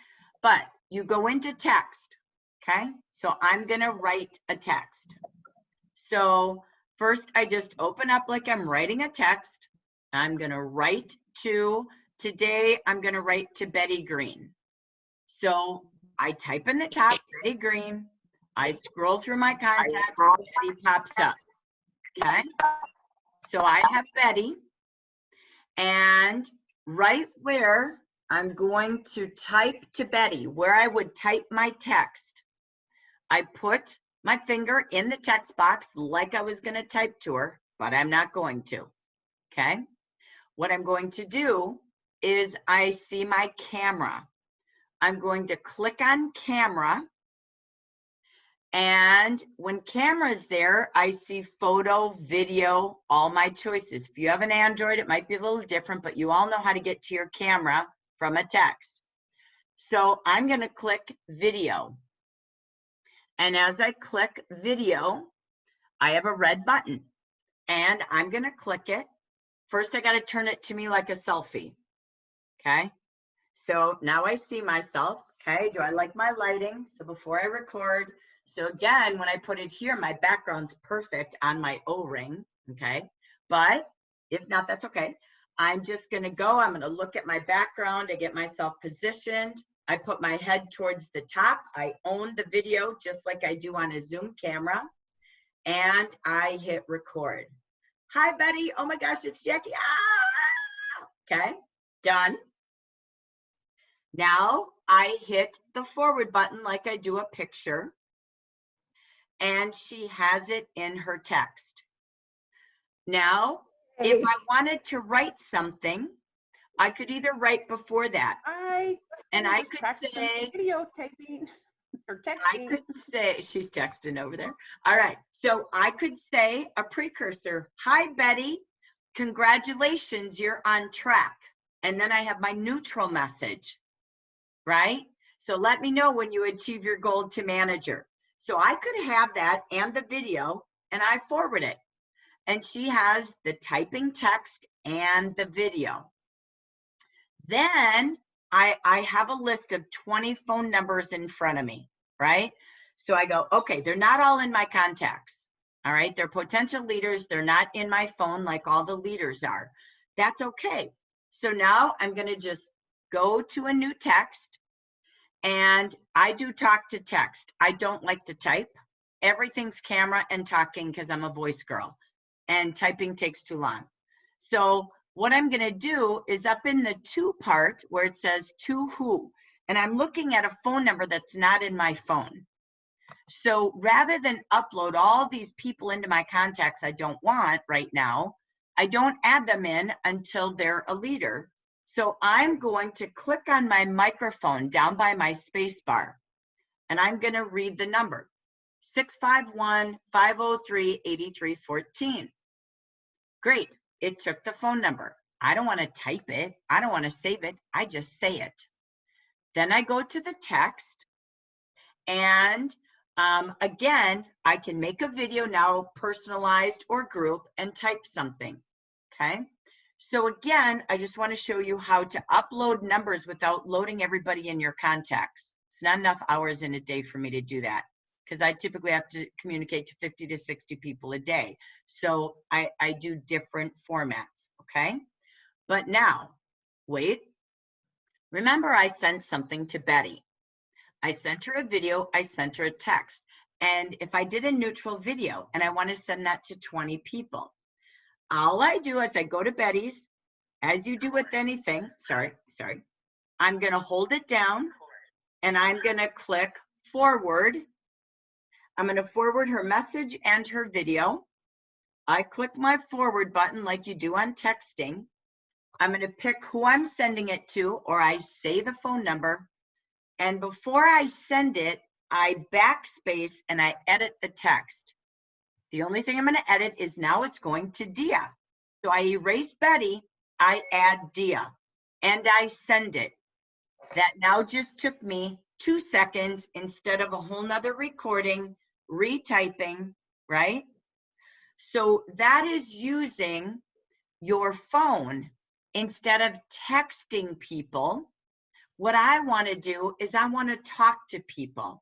but you go into text, okay? So I'm gonna write a text. So first I just open up like I'm writing a text. I'm gonna write to, today I'm gonna write to Betty Green. So I type in the top, Betty Green. I scroll through my contacts, Betty pops up, okay? So I have Betty, and right where I'm going to type to Betty, where I would type my text, I put my finger in the text box like I was gonna type to her, but I'm not going to, okay? What I'm going to do is I see my camera. I'm going to click on camera, and when camera's there, I see photo, video, all my choices. If you have an Android, it might be a little different, but you all know how to get to your camera from a text. So I'm gonna click video. And as I click video, I have a red button and I'm gonna click it. First, I gotta turn it to me like a selfie, okay? So now I see myself, okay? Do I like my lighting? So before I record, so again, when I put it here, my background's perfect on my O-ring, okay? But if not, that's okay. I'm just gonna go, I'm gonna look at my background, I get myself positioned, I put my head towards the top, I own the video just like I do on a Zoom camera, and I hit record. Hi, Betty, oh my gosh, it's Jackie, ah! Okay, done. Now I hit the forward button like I do a picture, and she has it in her text. Now, if I wanted to write something, I could either write before that, and I could say, videotaping or texting. I could say, she's texting over there. All right, so I could say a precursor. Hi, Betty, congratulations, you're on track. And then I have my neutral message, right? So let me know when you achieve your goal to manager. So I could have that and the video, and I forward it. And she has the typing text and the video. Then I have a list of 20 phone numbers in front of me, right? So I go, okay, they're not all in my contacts, all right? They're potential leaders. They're not in my phone like all the leaders are. That's okay. So now I'm gonna just go to a new text, and I do talk to text. I don't like to type. Everything's camera and talking because I'm a voice girl, and typing takes too long. So what I'm gonna do is up in the to part where it says to who, and I'm looking at a phone number that's not in my phone. So rather than upload all these people into my contacts I don't want right now, I don't add them in until they're a leader. So I'm going to click on my microphone down by my space bar, and I'm gonna read the number, 651-503-8314. Great, it took the phone number. I don't wanna type it, I don't wanna save it, I just say it. Then I go to the text, and again, I can make a video now, personalized or group, and type something, okay? So again, I just want to show you how to upload numbers without loading everybody in your contacts. It's not enough hours in a day for me to do that, because I typically have to communicate to 50 to 60 people a day. So I do different formats, okay? But now, wait. Remember, I sent something to Betty. I sent her a video, I sent her a text. And if I did a neutral video and I want to send that to 20 people, all I do is I go to Betty's, as you do with anything, sorry, I'm going to hold it down and I'm going to click forward. I'm going to forward her message and her video. I click my forward button like you do on texting. I'm going to pick who I'm sending it to, or I say the phone number. And before I send it, I backspace and I edit the text. The only thing I'm going to edit is now it's going to Dia. So I erase Betty, I add Dia, and I send it. That now just took me 2 seconds instead of a whole nother recording, retyping, right? So that is using your phone instead of texting people. What I want to do is I want to talk to people.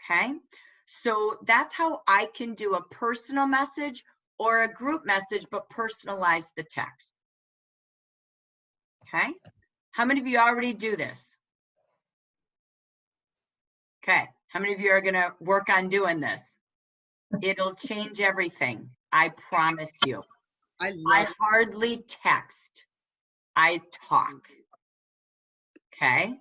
Okay, so that's how I can do a personal message or a group message, but personalize the text. Okay, how many of you already do this? Okay, how many of you are going to work on doing this? It'll change everything. I promise you. I hardly text. I talk. Okay,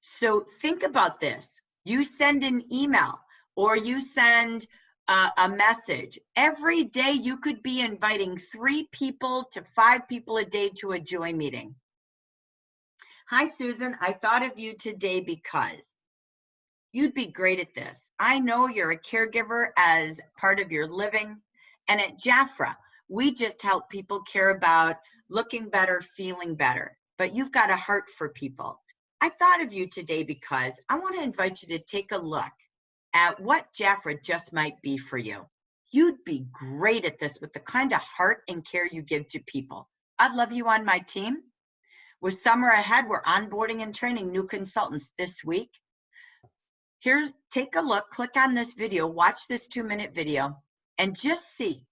so think about this. You send an email or you send a message. Every day you could be inviting 3 people to 5 people a day to a joy meeting. Hi, Susan. I thought of you today because you'd be great at this. I know you're a caregiver as part of your living. And at Jafra, we just help people care about looking better, feeling better. But you've got a heart for people. I thought of you today because I want to invite you to take a look at what Jafra just might be for you. You'd be great at this with the kind of heart and care you give to people. I'd love you on my team. With summer ahead, we're onboarding and training new consultants this week. Take a look, click on this video, watch this 2-minute video, and just see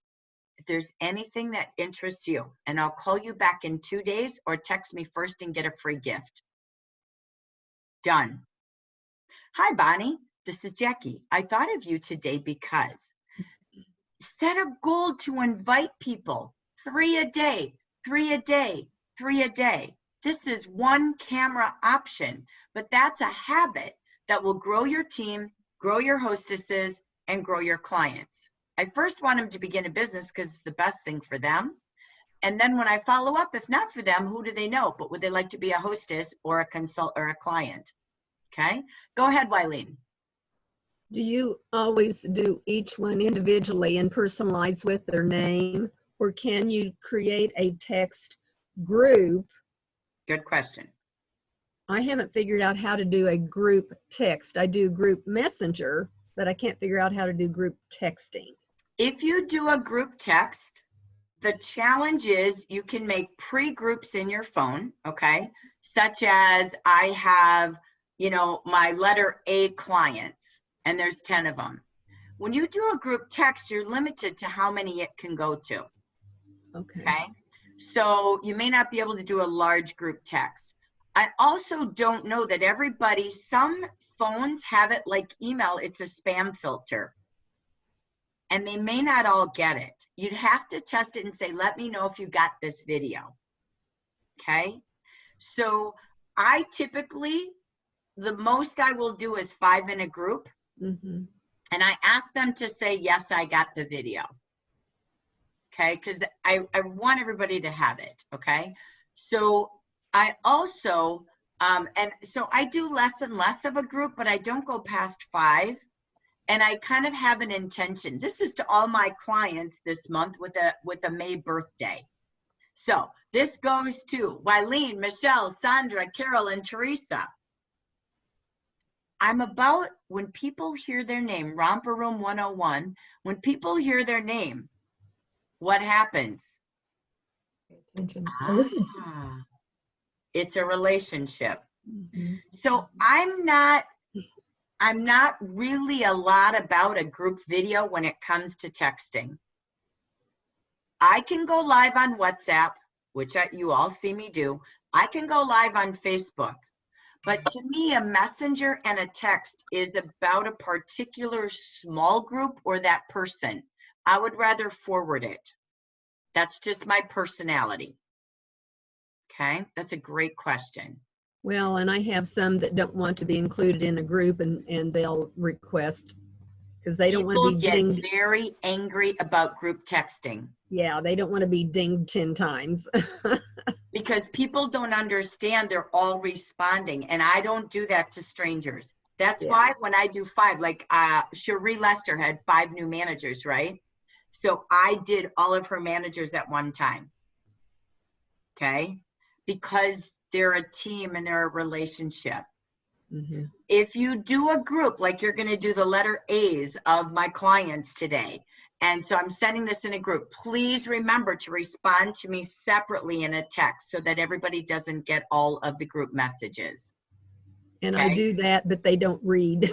if there's anything that interests you. And I'll call you back in 2 days or text me first and get a free gift. Done. Hi, Bonnie. This is Jackie. I thought of you today because set a goal to invite people 3 a day, 3 a day, 3 a day. This is one camera option, but that's a habit that will grow your team, grow your hostesses, and grow your clients. I first want them to begin a business because it's the best thing for them. And then when I follow up, if not for them, who do they know? But would they like to be a hostess or a consult or a client? Okay, go ahead, Wileen. Do you always do each one individually and personalize with their name, or can you create a text group? Good question. I haven't figured out how to do a group text. I do group messenger, but I can't figure out how to do group texting. If you do a group text, the challenge is you can make pre-groups in your phone, okay? Such as I have, you know, my letter A clients, and there's 10 of them. When you do a group text, you're limited to how many it can go to. Okay? So you may not be able to do a large group text. I also don't know that everybody, some phones have it like email, it's a spam filter. And they may not all get it. You'd have to test it and say, let me know if you got this video. Okay? So I typically, the most I will do is 5 in a group. Mm-hmm. And I ask them to say, yes, I got the video. Okay? Because I want everybody to have it. Okay? So I also, and so I do less and less of a group, but I don't go past 5. And I kind of have an intention. This is to all my clients this month with a May birthday. So this goes to Wileen, Michelle, Sandra, Carol, and Teresa. I'm about, when people hear their name, Romper Room 101, when people hear their name, what happens? Attention. It's a relationship. Mm-hmm. So I'm not really a lot about a group video when it comes to texting. I can go live on WhatsApp, which you all see me do. I can go live on Facebook. But to me, a messenger and a text is about a particular small group or that person. I would rather forward it. That's just my personality. Okay, that's a great question. Well, and I have some that don't want to be included in a group, and they'll request because they don't want to People be get dinged. very angry about group texting Yeah, they don't want to be dinged 10 times. because people don't understand they're all responding, and I don't do that to strangers. That's Yeah. why when I do 5, like Cherie Lester had 5 new managers, right? So I did all of her managers at one time. Okay, because they're a team and they're a relationship. Mm-hmm. If you do a group, like you're going to do the letter A's of my clients today, and so I'm sending this in a group, please remember to respond to me separately in a text so that everybody doesn't get all of the group messages. And Okay. I do that, but they don't read.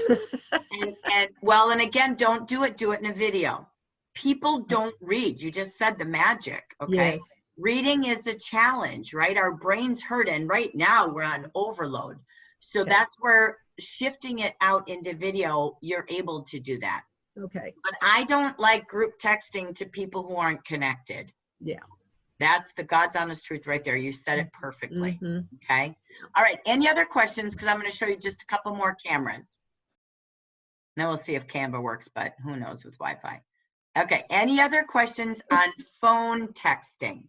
And again, don't do it in a video. People don't read. You just said the magic. Okay. Yes. Reading is a challenge, right? Our brains hurt, and right now we're on overload. So Okay. that's where shifting it out into video, you're able to do that. Okay. But I don't like group texting to people who aren't connected. Yeah. That's the God's honest truth right there. You said it perfectly. Mm-hmm. Okay. All right. Any other questions? Because I'm going to show you just a couple more cameras. Then we'll see if Canva works, but who knows with Wi-Fi. Okay. Any other questions on phone texting?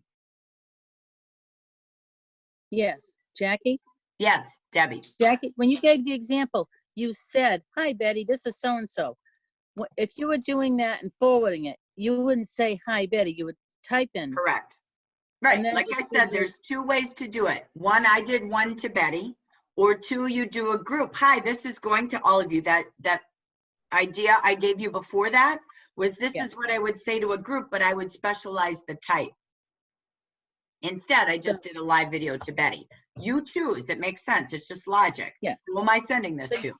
Yes, Jackie? Yes, Debbie. Jackie, when you gave the example, you said, hi, Betty, this is so-and-so. If you were doing that and forwarding it, you wouldn't say, hi, Betty, you would type in. Correct. Right. And then Like just I said, give your- there's 2 ways to do it. 1, I did 1 to Betty, or 2, you do a group. Hi, this is going to all of you. That idea I gave you before that was this Yeah. is what I would say to a group, but I would specialize the type. Instead, I just did a live video to Betty. You choose. It makes sense. It's just logic. Yeah. Who am I sending this to?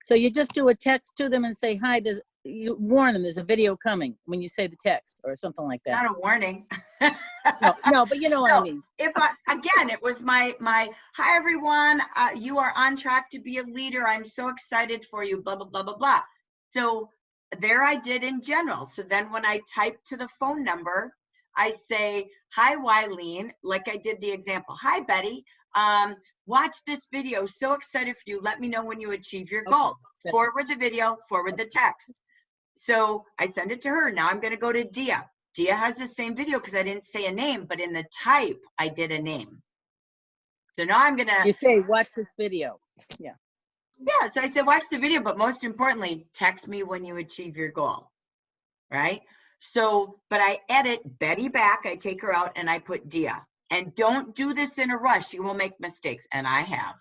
So you just do a text to them and say, hi, you warn them there's a video coming when you say the text or something like It's that. not a warning. No, but you know what I No. mean. Again, it was my hi everyone, you are on track to be a leader. I'm so excited for you, blah, blah, blah, blah, blah. So there I did in general. So then when I type to the phone number, I say, hi, Wileen, like I did the example. Hi, Betty. Watch this video. So excited for you. Let me know when you achieve your goal. Okay. Forward the video, forward the text. So I send it to her. Now I'm going to go to Dia. Dia has the same video because I didn't say a name, but in the type, I did a name. So now I'm going to. You say, watch this video. Yeah. Yeah, so I said, watch the video, but most importantly, text me when you achieve your goal, right? So, but I edit Betty back, I take her out, and I put Dia. And don't do this in a rush. You will make mistakes, and I have.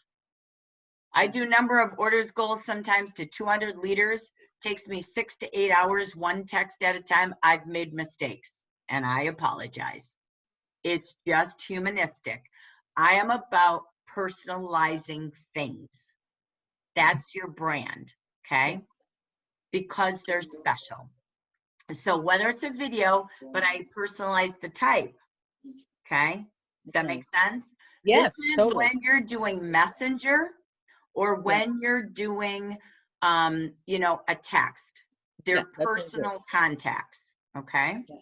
I do number of orders goals sometimes to 200 liters. Takes me 6 to 8 hours, 1 text at a time. I've made mistakes, and I apologize. It's just humanistic. I am about personalizing things. That's your brand, okay? Because they're special. So whether it's a video, but I personalize the type, okay? Does that make sense? Yes, This is totally. when you're doing Messenger or when you're doing, a text. They're Yeah, that's all good. personal contacts, okay? Yeah.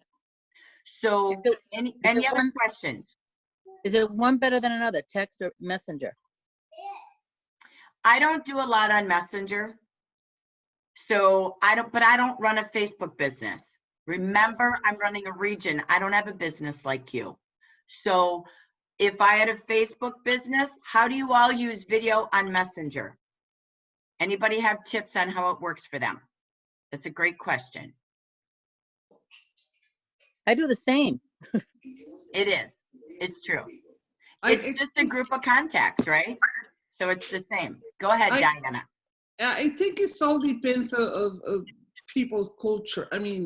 So Is it- any it other one- questions? Is it one better than another, text or messenger? I don't do a lot on Messenger. So I don't run a Facebook business. Remember, I'm running a region. I don't have a business like you. So if I had a Facebook business, how do you all use video on Messenger? Anybody have tips on how it works for them? That's a great question. I do the same. It is. It's true. I- It's just a group of contacts, right? So it's the same. Go ahead, Diana. I think it all depends of people's culture. I mean,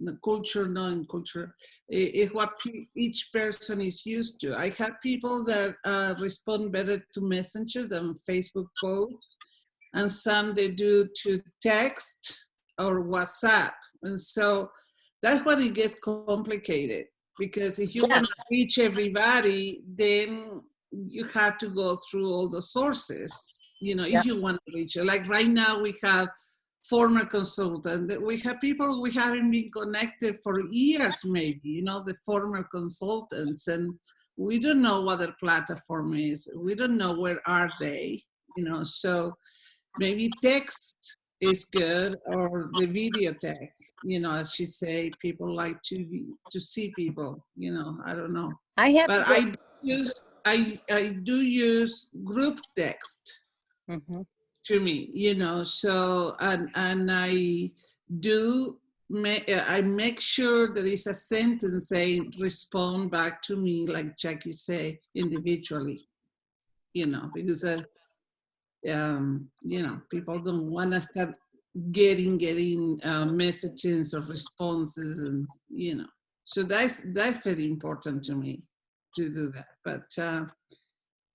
the culture, non-culture, is what each person is used to. I have people that respond better to Messenger than Facebook posts, and some they do to text or WhatsApp. And so that's when it gets complicated, because if you want to reach everybody, then you have to go through all the sources, if you want to reach it. Like right now we have former consultant, we have people we haven't been connected for years maybe, the former consultants, and we don't know what their platform is. We don't know where are they, so maybe text is good, or the video text, as she say, people like to see people, I don't know. I have But to go. I do use group text Mhm. to me, so, and I do, I make sure there is a sentence saying, respond back to me, like Jackie say, individually, because, people don't want to start getting messages or responses, and, so that's very important to me to do that. But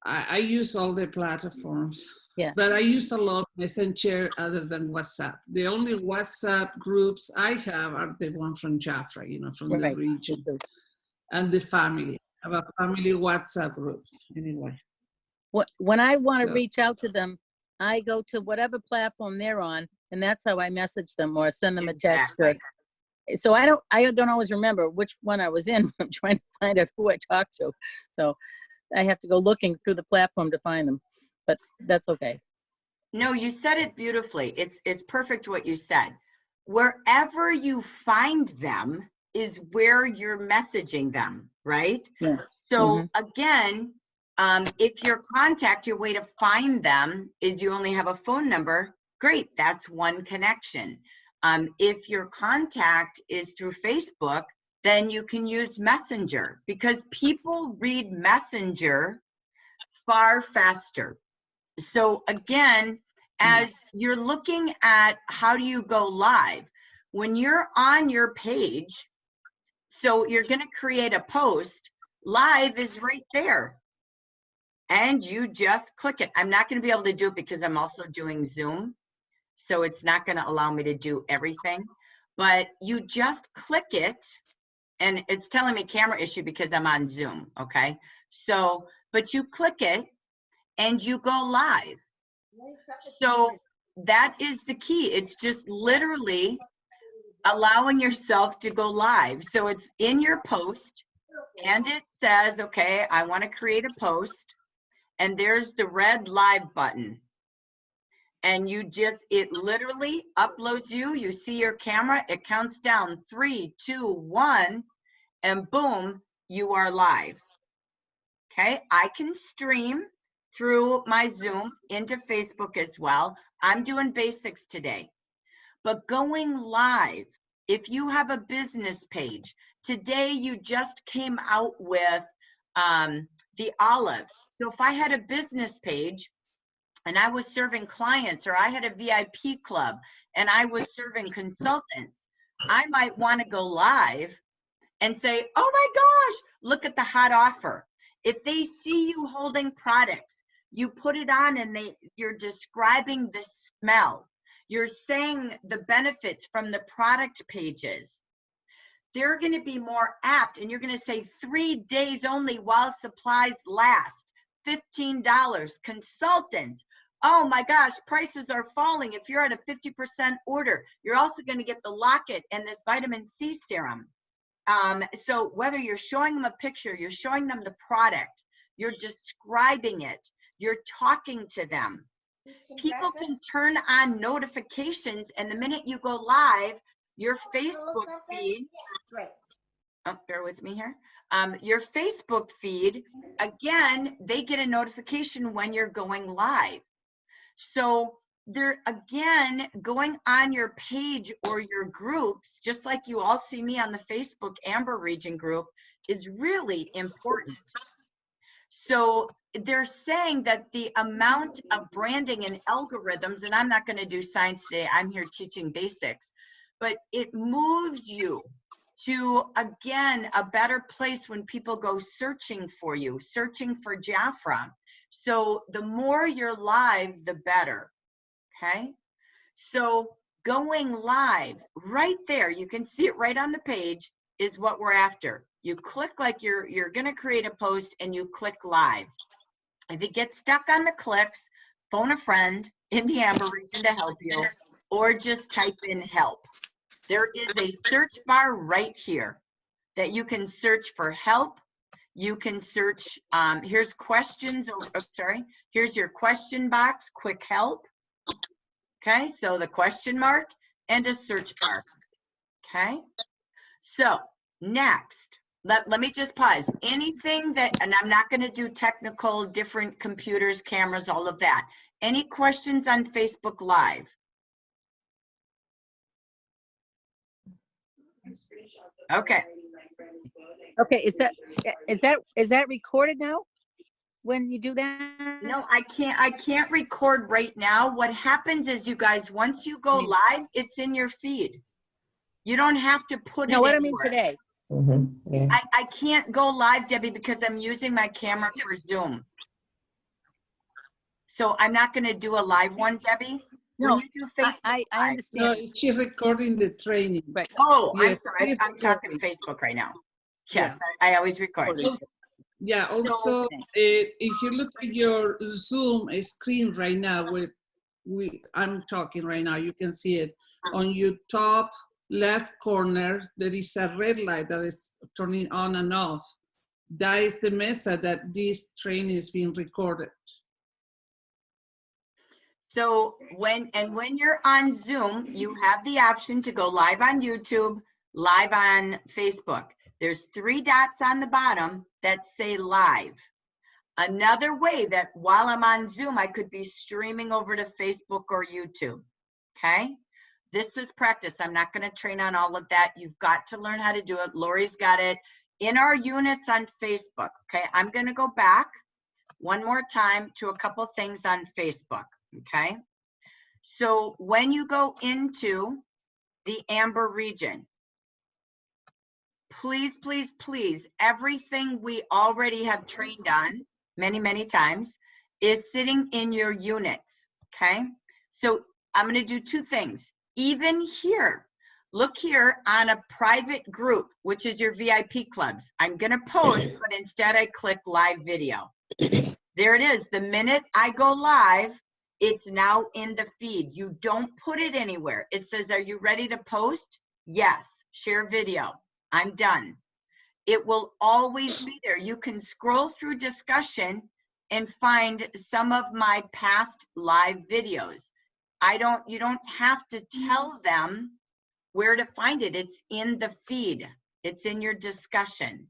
I use all the platforms. Yeah. But I use a lot of Messenger other than WhatsApp. The only WhatsApp groups I have are the one from Jafra, from the Right. region, and the family. I have a family WhatsApp group anyway. When I want to So- reach out to them, I go to whatever platform they're on, and that's how I message them or send them a text. Exactly. So I don't always remember which one I was in. I'm trying to find out who I talked to. So I have to go looking through the platform to find them, but that's okay. No, you said it beautifully. It's perfect what you said. Wherever you find them is where you're messaging them, right? Yeah. So again, if your contact, your way to find them is you only have a phone number, great, that's one connection. If your contact is through Facebook, then you can use Messenger, because people read Messenger far faster. So again, as you're looking at how do you go live, when you're on your page, so you're going to create a post, live is right there. And you just click it. I'm not going to be able to do it because I'm also doing Zoom. So it's not going to allow me to do everything. But you just click it, and it's telling me camera issue because I'm on Zoom, okay? So, but you click it and you go live. So that is the key. It's just literally allowing yourself to go live. So it's in your post, and it says, okay, I want to create a post, and there's the red live button. And it literally uploads you see your camera, it counts down 3, 2, 1, and boom, you are live. Okay, I can stream through my Zoom into Facebook as well. I'm doing basics today. But going live, if you have a business page, today you just came out with the olive. So if I had a business page and I was serving clients, or I had a VIP club and I was serving consultants, I might want to go live and say, oh my gosh, look at the hot offer. If they see you holding products, you put it on and you're describing the smell. You're saying the benefits from the product pages. They're going to be more apt, and you're going to say 3 days only while supplies last, $15, consultant. Oh my gosh, prices are falling. If you're at a 50% order, you're also going to get the locket and this vitamin C serum. So whether you're showing them a picture, you're showing them the product, you're describing it, you're talking to them. People can turn on notifications, and the minute you go live, your Facebook feed, oh, bear with me here, your Facebook feed, again, they get a notification when you're going live. So they're, again, going on your page or your groups, just like you all see me on the Facebook Amber Region group, is really important. So they're saying that the amount of branding and algorithms, and I'm not going to do science today, I'm here teaching basics, but it moves you to, again, a better place when people go searching for you, searching for Jafra. So the more you're live, the better. Okay, so going live right there, you can see it right on the page, is what we're after. You click like you're going to create a post, and you click live. If you get stuck on the clicks, phone a friend in the Amber Region to help you, or just type in help. There is a search bar right here that you can search for help. You can search, here's questions, here's your question box, quick help. Okay, so the question mark and a search bar. Okay, so next, let me just pause. Anything that, and I'm not going to do technical, different computers, cameras, all of that. Any questions on Facebook Live? Okay. Okay, is that recorded now? When you do that? No, I can't record right now. What happens is, you guys, once you go live, it's in your feed. You don't have to put it No, what I anywhere. mean today. Yeah. I can't go live, Debbie, because I'm using my camera for Zoom. So I'm not going to do a live one, Debbie. No, When you do Facebook I Live- understand. No, she's recording the training. Right. Oh, Yes, I'm sorry. it's I'm talking recording. Facebook right now. Yes, I always record. Yeah, also, if you look at your Zoom screen right now, I'm talking right now, you can see it. On your top left corner, there is a red light that is turning on and off. That is the message that this training is being recorded. So when you're on Zoom, you have the option to go live on YouTube, live on Facebook. There's 3 dots on the bottom that say live. Another way that while I'm on Zoom, I could be streaming over to Facebook or YouTube. Okay? This is practice. I'm not going to train on all of that. You've got to learn how to do it. Lori's got it in our units on Facebook. Okay? I'm going to go back one more time to a couple things on Facebook. Okay? So when you go into the amber region, please, please, please, everything we already have trained on many, many times is sitting in your units, okay? So I'm going to do 2 things. Even here, look here on a private group, which is your VIP clubs. I'm going to post, but instead I click live video. There it is. The minute I go live, it's now in the feed. You don't put it anywhere. It says, are you ready to post? Yes. Share video. I'm done. It will always be there. You can scroll through discussion and find some of my past live videos. You don't have to tell them where to find it. It's in the feed. It's in your discussion.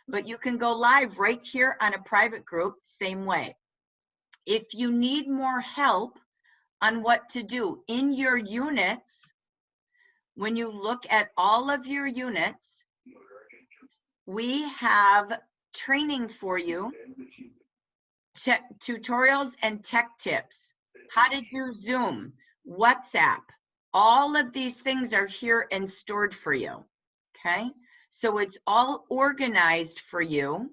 But you can go live right here on a private group, same way. If you need more help on what to do in your units, when you look at all of your units, we have training for you, tutorials and tech tips, how to do Zoom, WhatsApp. All of these things are here and stored for you, okay? So it's all organized for you.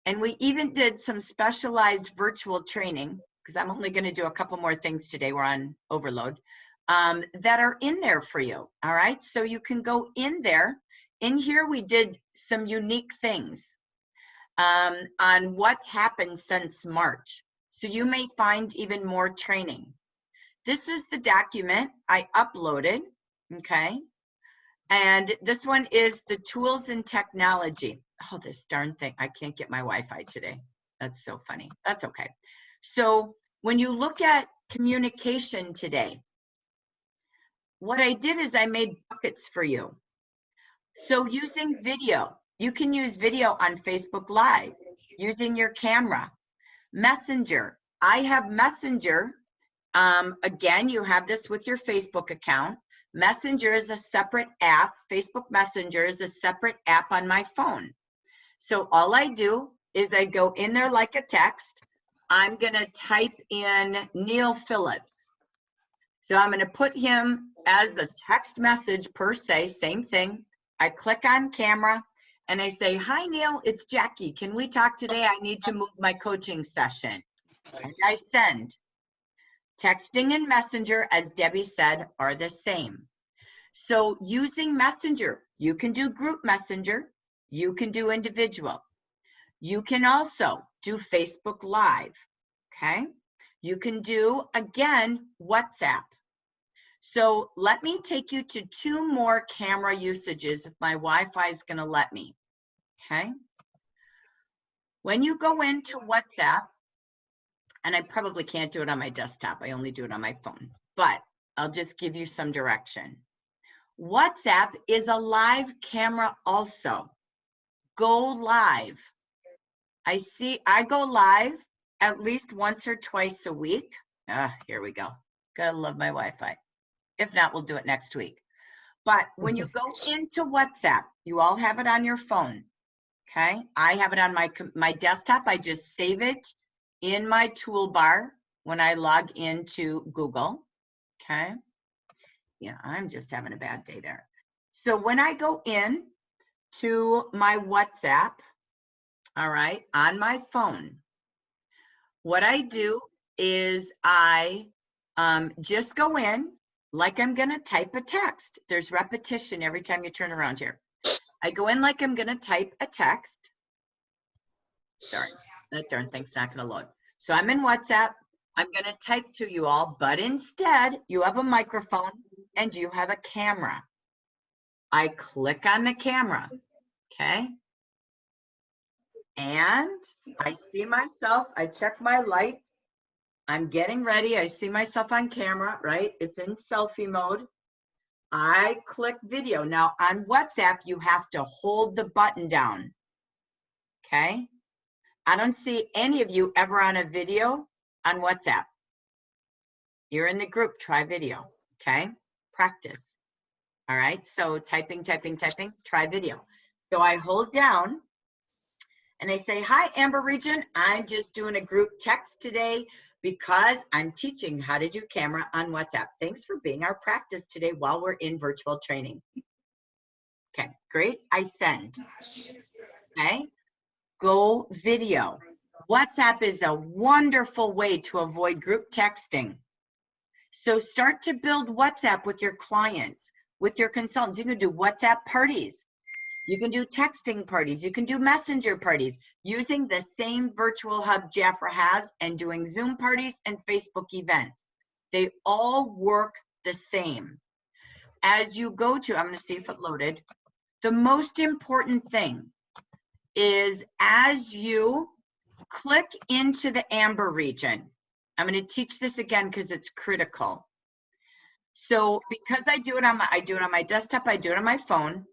And we even did some specialized virtual training, because I'm only going to do a couple more things today. We're on overload. That are in there for you, all right? So you can go in there. In here, we did some unique things on what's happened since March. So you may find even more training. This is the document I uploaded, okay? And this one is the tools and technology. Oh, this darn thing. I can't get my Wi-Fi today. That's so funny. That's okay. So when you look at communication today, what I did is I made buckets for you. So using video, you can use video on Facebook Live, using your camera. Messenger, I have Messenger. Again, you have this with your Facebook account. Messenger is a separate app. Facebook Messenger is a separate app on my phone. So all I do is I go in there like a text. I'm going to type in Neil Phillips. So I'm going to put him as a text message per se, same thing. I click on camera and I say, hi, Neil, it's Jackie. Can we talk today? I need to move my coaching session. And I send. Texting and Messenger, as Debbie said, are the same. So using Messenger, you can do group Messenger. You can do individual. You can also do Facebook Live, okay? You can do, again, WhatsApp. So let me take you to 2 more camera usages if my Wi-Fi is going to let me, okay? When you go into WhatsApp, and I probably can't do it on my desktop, I only do it on my phone, but I'll just give you some direction. WhatsApp is a live camera also. Go live. I go live at least once or twice a week. Here we go. Gotta love my Wi-Fi. If not, we'll do it next week. But when you go into WhatsApp, you all have it on your phone, okay? I have it on my desktop. I just save it in my toolbar when I log into Google, okay? Yeah, I'm just having a bad day there. So when I go in to my WhatsApp, all right, on my phone, what I do is I just go in like I'm gonna type a text. There's repetition every time you turn around here. I go in like I'm gonna type a text. Sorry, that darn thing's not gonna load. So I'm in WhatsApp, I'm gonna type to you all, but instead you have a microphone and you have a camera. I click on the camera, okay? And I see myself, I check my lights, I'm getting ready, I see myself on camera, right? It's in selfie mode. I click video. Now on WhatsApp, you have to hold the button down, okay? I don't see any of you ever on a video on WhatsApp. You're in the group, try video, okay? Practice, all right? So typing, try video. So I hold down and I say, hi, Amber Region. I'm just doing a group text today because I'm teaching how to do camera on WhatsApp. Thanks for being our practice today while we're in virtual training. Okay, great. I send. Okay, go video. WhatsApp is a wonderful way to avoid group texting. So start to build WhatsApp with your clients, with your consultants. You can do WhatsApp parties. You can do texting parties. You can do messenger parties using the same virtual hub Jafra has and doing Zoom parties and Facebook events. They all work the same. As you go to, I'm going to see if it loaded. The most important thing is as you click into the Amber region, I'm going to teach this again because it's critical. So because I do it on my desktop, I do it on my phone.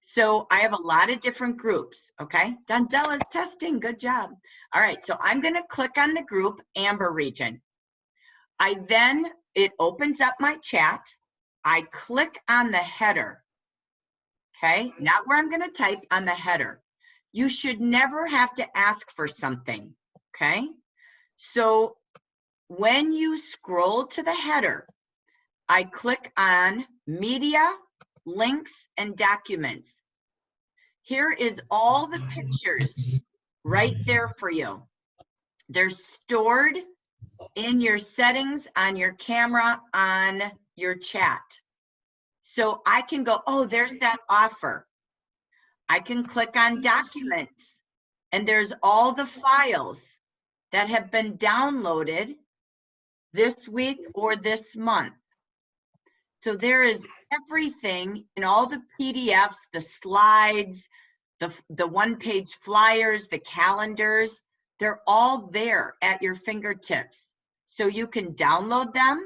So I have a lot of different groups, okay? Donzella's testing, good job. All right, so I'm gonna click on the group Amber region. It opens up my chat. I click on the header, okay? Not where I'm gonna type, on the header. You should never have to ask for something, okay? So when you scroll to the header, I click on media, links, and documents. Here is all the pictures right there for you. They're stored in your settings on your camera on your chat. So I can go, oh, there's that offer. I can click on documents and there's all the files that have been downloaded this week or this month. So there is everything in all the PDFs, the slides, the one-page flyers, the calendars, they're all there at your fingertips. So you can download them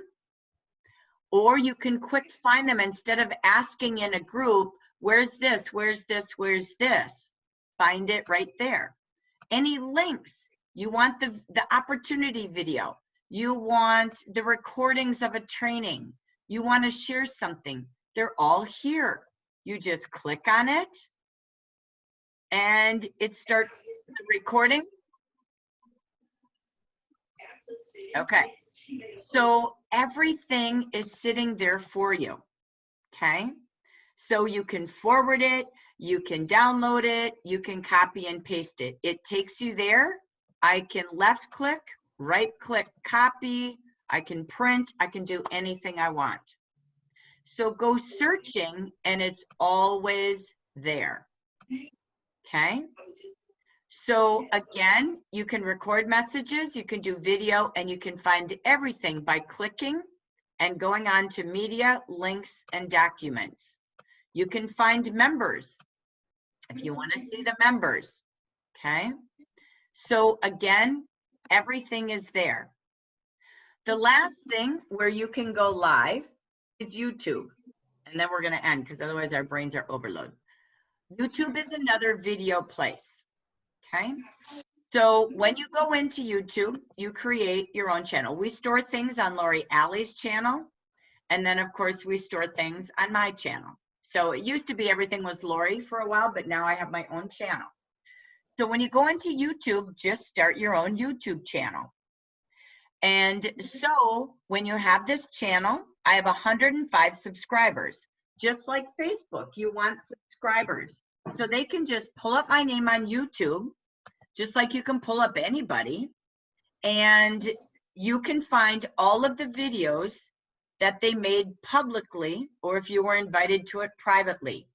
or you can quick find them instead of asking in a group, where's this, where's this, where's this? Find it right there. Any links, you want the opportunity video, you want the recordings of a training, you want to share something, they're all here. You just click on it and it starts the recording. Okay, so everything is sitting there for you, okay? So you can forward it, you can download it, you can copy and paste it. It takes you there. I can left click, right click, copy, I can print, I can do anything I want. So go searching and it's always there, okay? So again, you can record messages, you can do video, and you can find everything by clicking and going on to media, links, and documents. You can find members if you want to see the members, okay? So again, everything is there. The last thing where you can go live is YouTube. And then we're going to end because otherwise our brains are overloaded. YouTube is another video place. Okay. So when you go into YouTube, you create your own channel. We store things on Lori Alley's channel. And then of course we store things on my channel. So it used to be everything was Lori for a while, but now I have my own channel. So when you go into YouTube, just start your own YouTube channel. And so when you have this channel, I have 105 subscribers. Just like Facebook, you want subscribers. So they can just pull up my name on YouTube, just like you can pull up anybody. And you can find all of the videos that they made publicly, or if you were invited to it privately.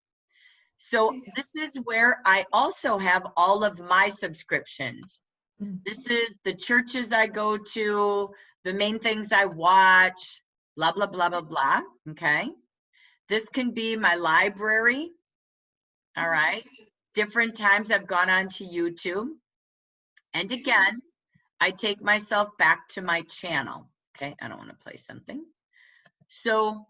So this is where I also have all of my subscriptions. This is the churches I go to, the main things I watch, blah, blah, blah, blah, blah, okay? This can be my library, all right? Different times I've gone on to YouTube. And again, I take myself back to my channel, okay? I don't want to play something. So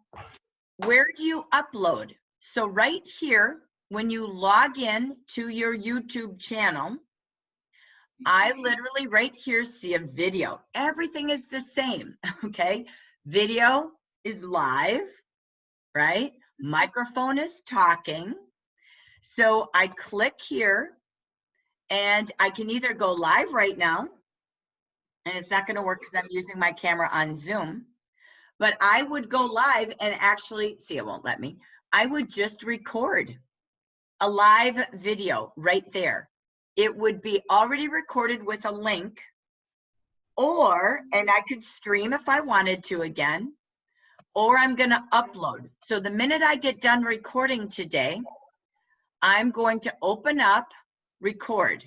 where do you upload? So right here, when you log in to your YouTube channel, I literally right here see a video. Everything is the same, okay? Video is live, right? Microphone is talking. So I click here and I can either go live right now, and it's not gonna work because I'm using my camera on Zoom, but I would go live and actually, see, it won't let me. I would just record a live video right there. It would be already recorded with a link, and I could stream if I wanted to again, or I'm gonna upload. So the minute I get done recording today, I'm going to open up, record.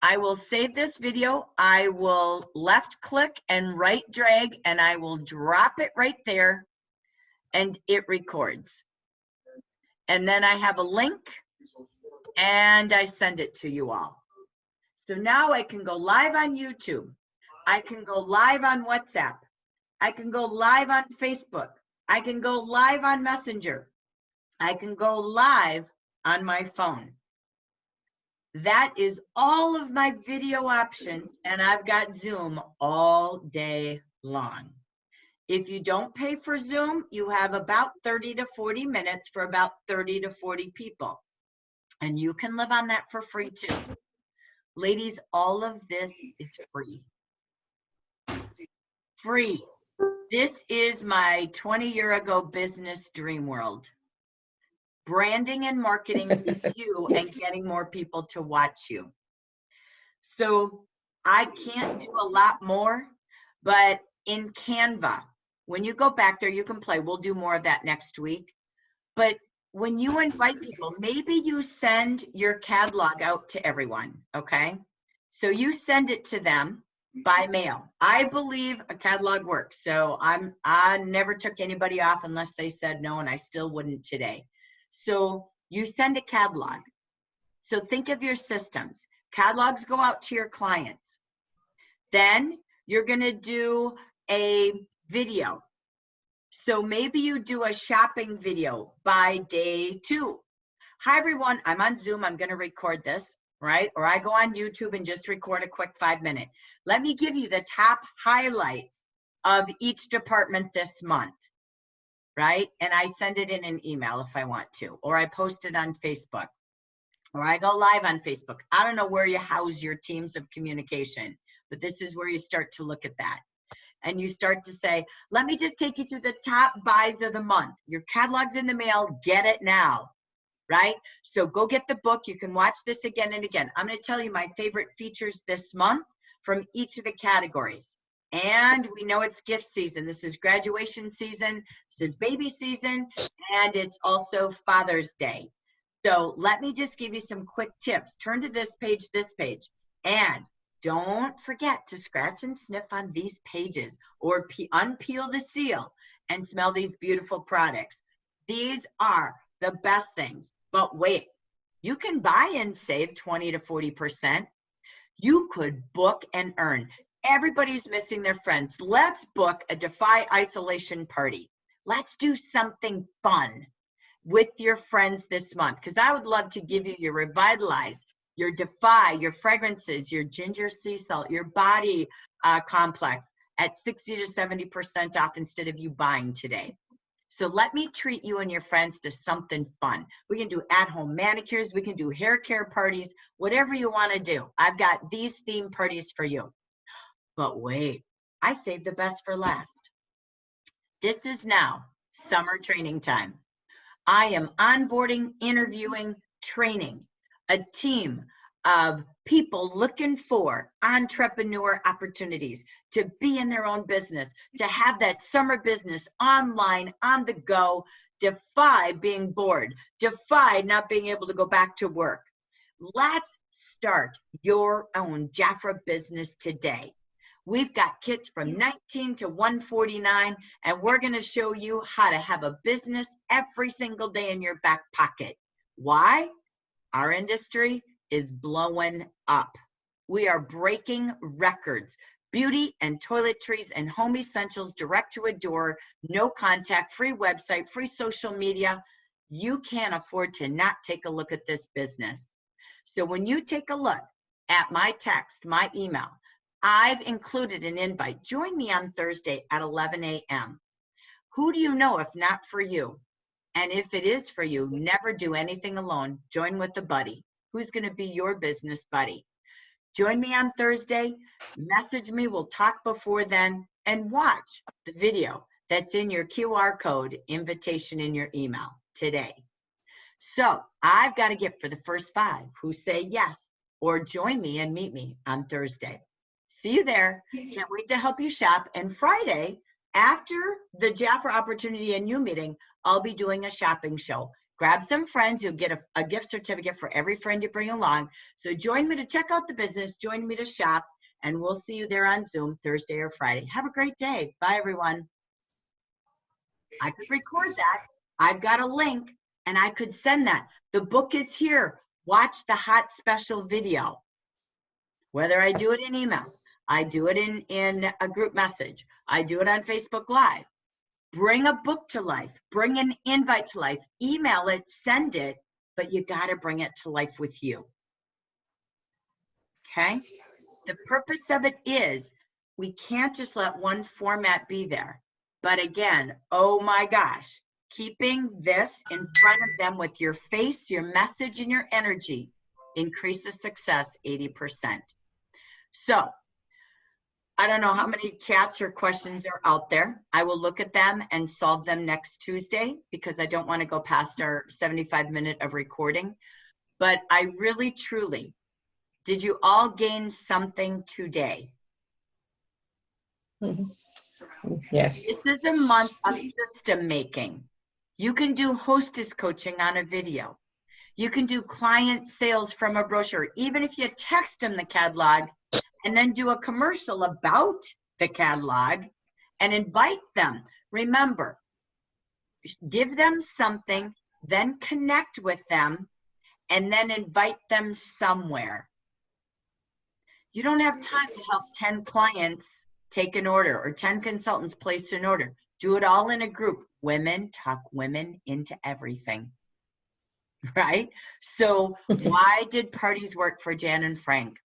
I will save this video. I will left click and right drag, and I will drop it right there, and it records. And then I have a link, and I send it to you all. So now I can go live on YouTube. I can go live on WhatsApp. I can go live on Facebook. I can go live on Messenger. I can go live on my phone. That is all of my video options, and I've got Zoom all day long. If you don't pay for Zoom, you have about 30 to 40 minutes for about 30 to 40 people. And you can live on that for free too. Ladies, all of this is free. Free. This is my 20-year-ago business dream world. Branding and marketing with you and getting more people to watch you. So I can't do a lot more, but in Canva, when you go back there, you can play. We'll do more of that next week. But when you invite people, maybe you send your catalog out to everyone, okay? So you send it to them by mail. I believe a catalog works. So I never took anybody off unless they said no, and I still wouldn't today. So you send a catalog. So think of your systems. Catalogs go out to your clients. Then you're gonna do a video. So maybe you do a shopping video by day 2. Hi everyone, I'm on Zoom, I'm gonna record this, right? Or I go on YouTube and just record a quick 5-minute. Let me give you the top highlights of each department this month, right? And I send it in an email if I want to, or I post it on Facebook, or I go live on Facebook. I don't know where you house your teams of communication, but this is where you start to look at that. And you start to say, let me just take you through the top buys of the month. Your catalog's in the mail, get it now, right? So go get the book. You can watch this again and again. I'm gonna tell you my favorite features this month from each of the categories. And we know it's gift season. This is graduation season, this is baby season, and it's also Father's Day. So let me just give you some quick tips. Turn to this page, and don't forget to scratch and sniff on these pages or unpeel the seal and smell these beautiful products. These are the best things. But wait, you can buy and save 20 to 40%. You could book and earn. Everybody's missing their friends. Let's book a Defy Isolation party. Let's do something fun with your friends this month, because I would love to give you your Revitalize, your Defy, your fragrances, your ginger sea salt, your body complex at 60 to 70% off instead of you buying today. So let me treat you and your friends to something fun. We can do at-home manicures. We can do hair care parties, whatever you want to do. I've got these theme parties for you. But wait, I saved the best for last. This is now summer training time. I am onboarding, interviewing, training a team of people looking for entrepreneur opportunities to be in their own business, to have that summer business online, on the go, defy being bored, defy not being able to go back to work. Let's start your own Jafra business today. We've got kits from 19 to 149, and we're going to show you how to have a business every single day in your back pocket. Why? Our industry is blowing up. We are breaking records. Beauty and toiletries and home essentials direct to a door, no contact, free website, free social media. You can't afford to not take a look at this business. So when you take a look at my text, my email, I've included an invite. Join me on Thursday at 11 a.m. Who do you know if not for you? And if it is for you, never do anything alone. Join with a buddy. Who's going to be your business buddy? Join me on Thursday. Message me. We'll talk before then. And watch the video that's in your QR code invitation in your email today. So I've got a gift for the first 5 who say yes or join me and meet me on Thursday. See you there. Can't wait to help you shop. And Friday, after the Jafra Opportunity and You meeting, I'll be doing a shopping show. Grab some friends. You'll get a gift certificate for every friend you bring along. So join me to check out the business. Join me to shop. And we'll see you there on Zoom Thursday or Friday. Have a great day. Bye, everyone. I could record that. I've got a link, and I could send that. The book is here. Watch the hot special video. Whether I do it in email, I do it in a group message, I do it on Facebook Live. Bring a book to life. Bring an invite to life. Email it, send it, but you got to bring it to life with you. Okay? The purpose of it is we can't just let one format be there. But again, oh my gosh, keeping this in front of them with your face, your message, and your energy increases success 80%. So, I don't know how many chats or questions are out there. I will look at them and solve them next Tuesday because I don't want to go past our 75-minute of recording. But I really, truly, did you all gain something today? Yes. This is a month of system making. You can do hostess coaching on a video. You can do client sales from a brochure. Even if you text them the catalog, and then do a commercial about the catalog and invite them. Remember, give them something, then connect with them, and then invite them somewhere. You don't have time to help 10 clients take an order or 10 consultants place an order. Do it all in a group. Women talk women into everything, right? So why did parties work for Jan and Frank?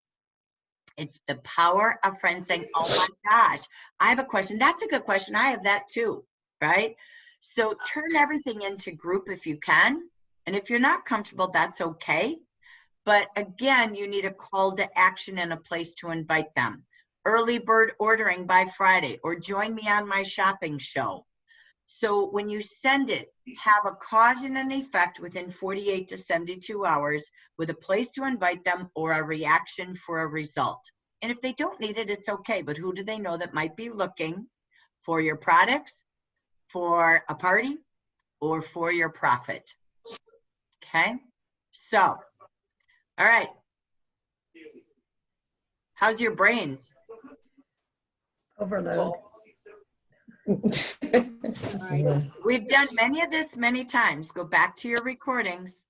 It's the power of friends saying, oh my gosh, I have a question. That's a good question. I have that too, right? So turn everything into group if you can. And if you're not comfortable, that's okay. But again, you need a call to action and a place to invite them. Early bird ordering by Friday, or join me on my shopping show. So when you send it, have a cause and an effect within 48 to 72 hours with a place to invite them or a reaction for a result. And if they don't need it, it's okay. But who do they know that might be looking for your products, for a party, or for your profit? Okay. So, all right. How's your brains? Overload. We've done many of this many times. Go back to your recordings,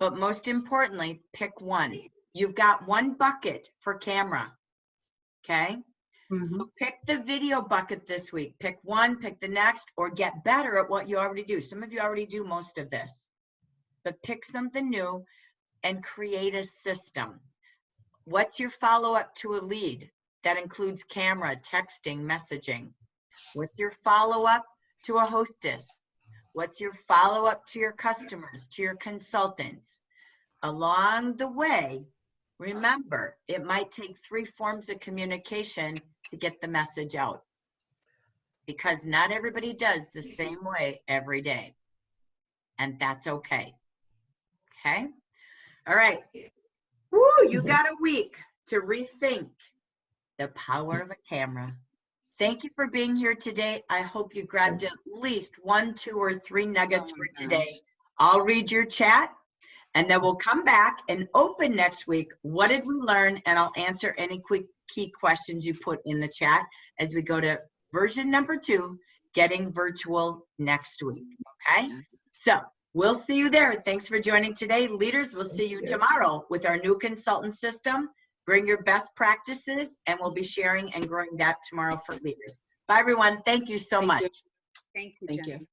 but most importantly, pick one. You've got one bucket for camera, okay? Mhm. So pick the video bucket this week. Pick one, pick the next, or get better at what you already do. Some of you already do most of this, but pick something new and create a system. What's your follow-up to a lead? That includes camera, texting, messaging. What's your follow-up to a hostess? What's your follow-up to your customers, to your consultants? Along the way, remember, it might take 3 forms of communication to get the message out, because not everybody does the same way every day, and that's okay. Okay? All right. Woo, you got a week to rethink the power of a camera. Thank you for being here today. I hope you grabbed at least 1, 2, or 3 nuggets Oh my for today. gosh. I'll read your chat, and then we'll come back and open next week. What did we learn? And I'll answer any quick key questions you put in the chat as we go to version number 2, getting virtual next week. Okay? So we'll see you there. Thanks for joining today. Leaders, we'll see you tomorrow with our new consultant system. Bring your best practices, and we'll be sharing and growing that tomorrow for leaders. Bye, everyone. Thank you so much. Thank you, Thank Jen. you.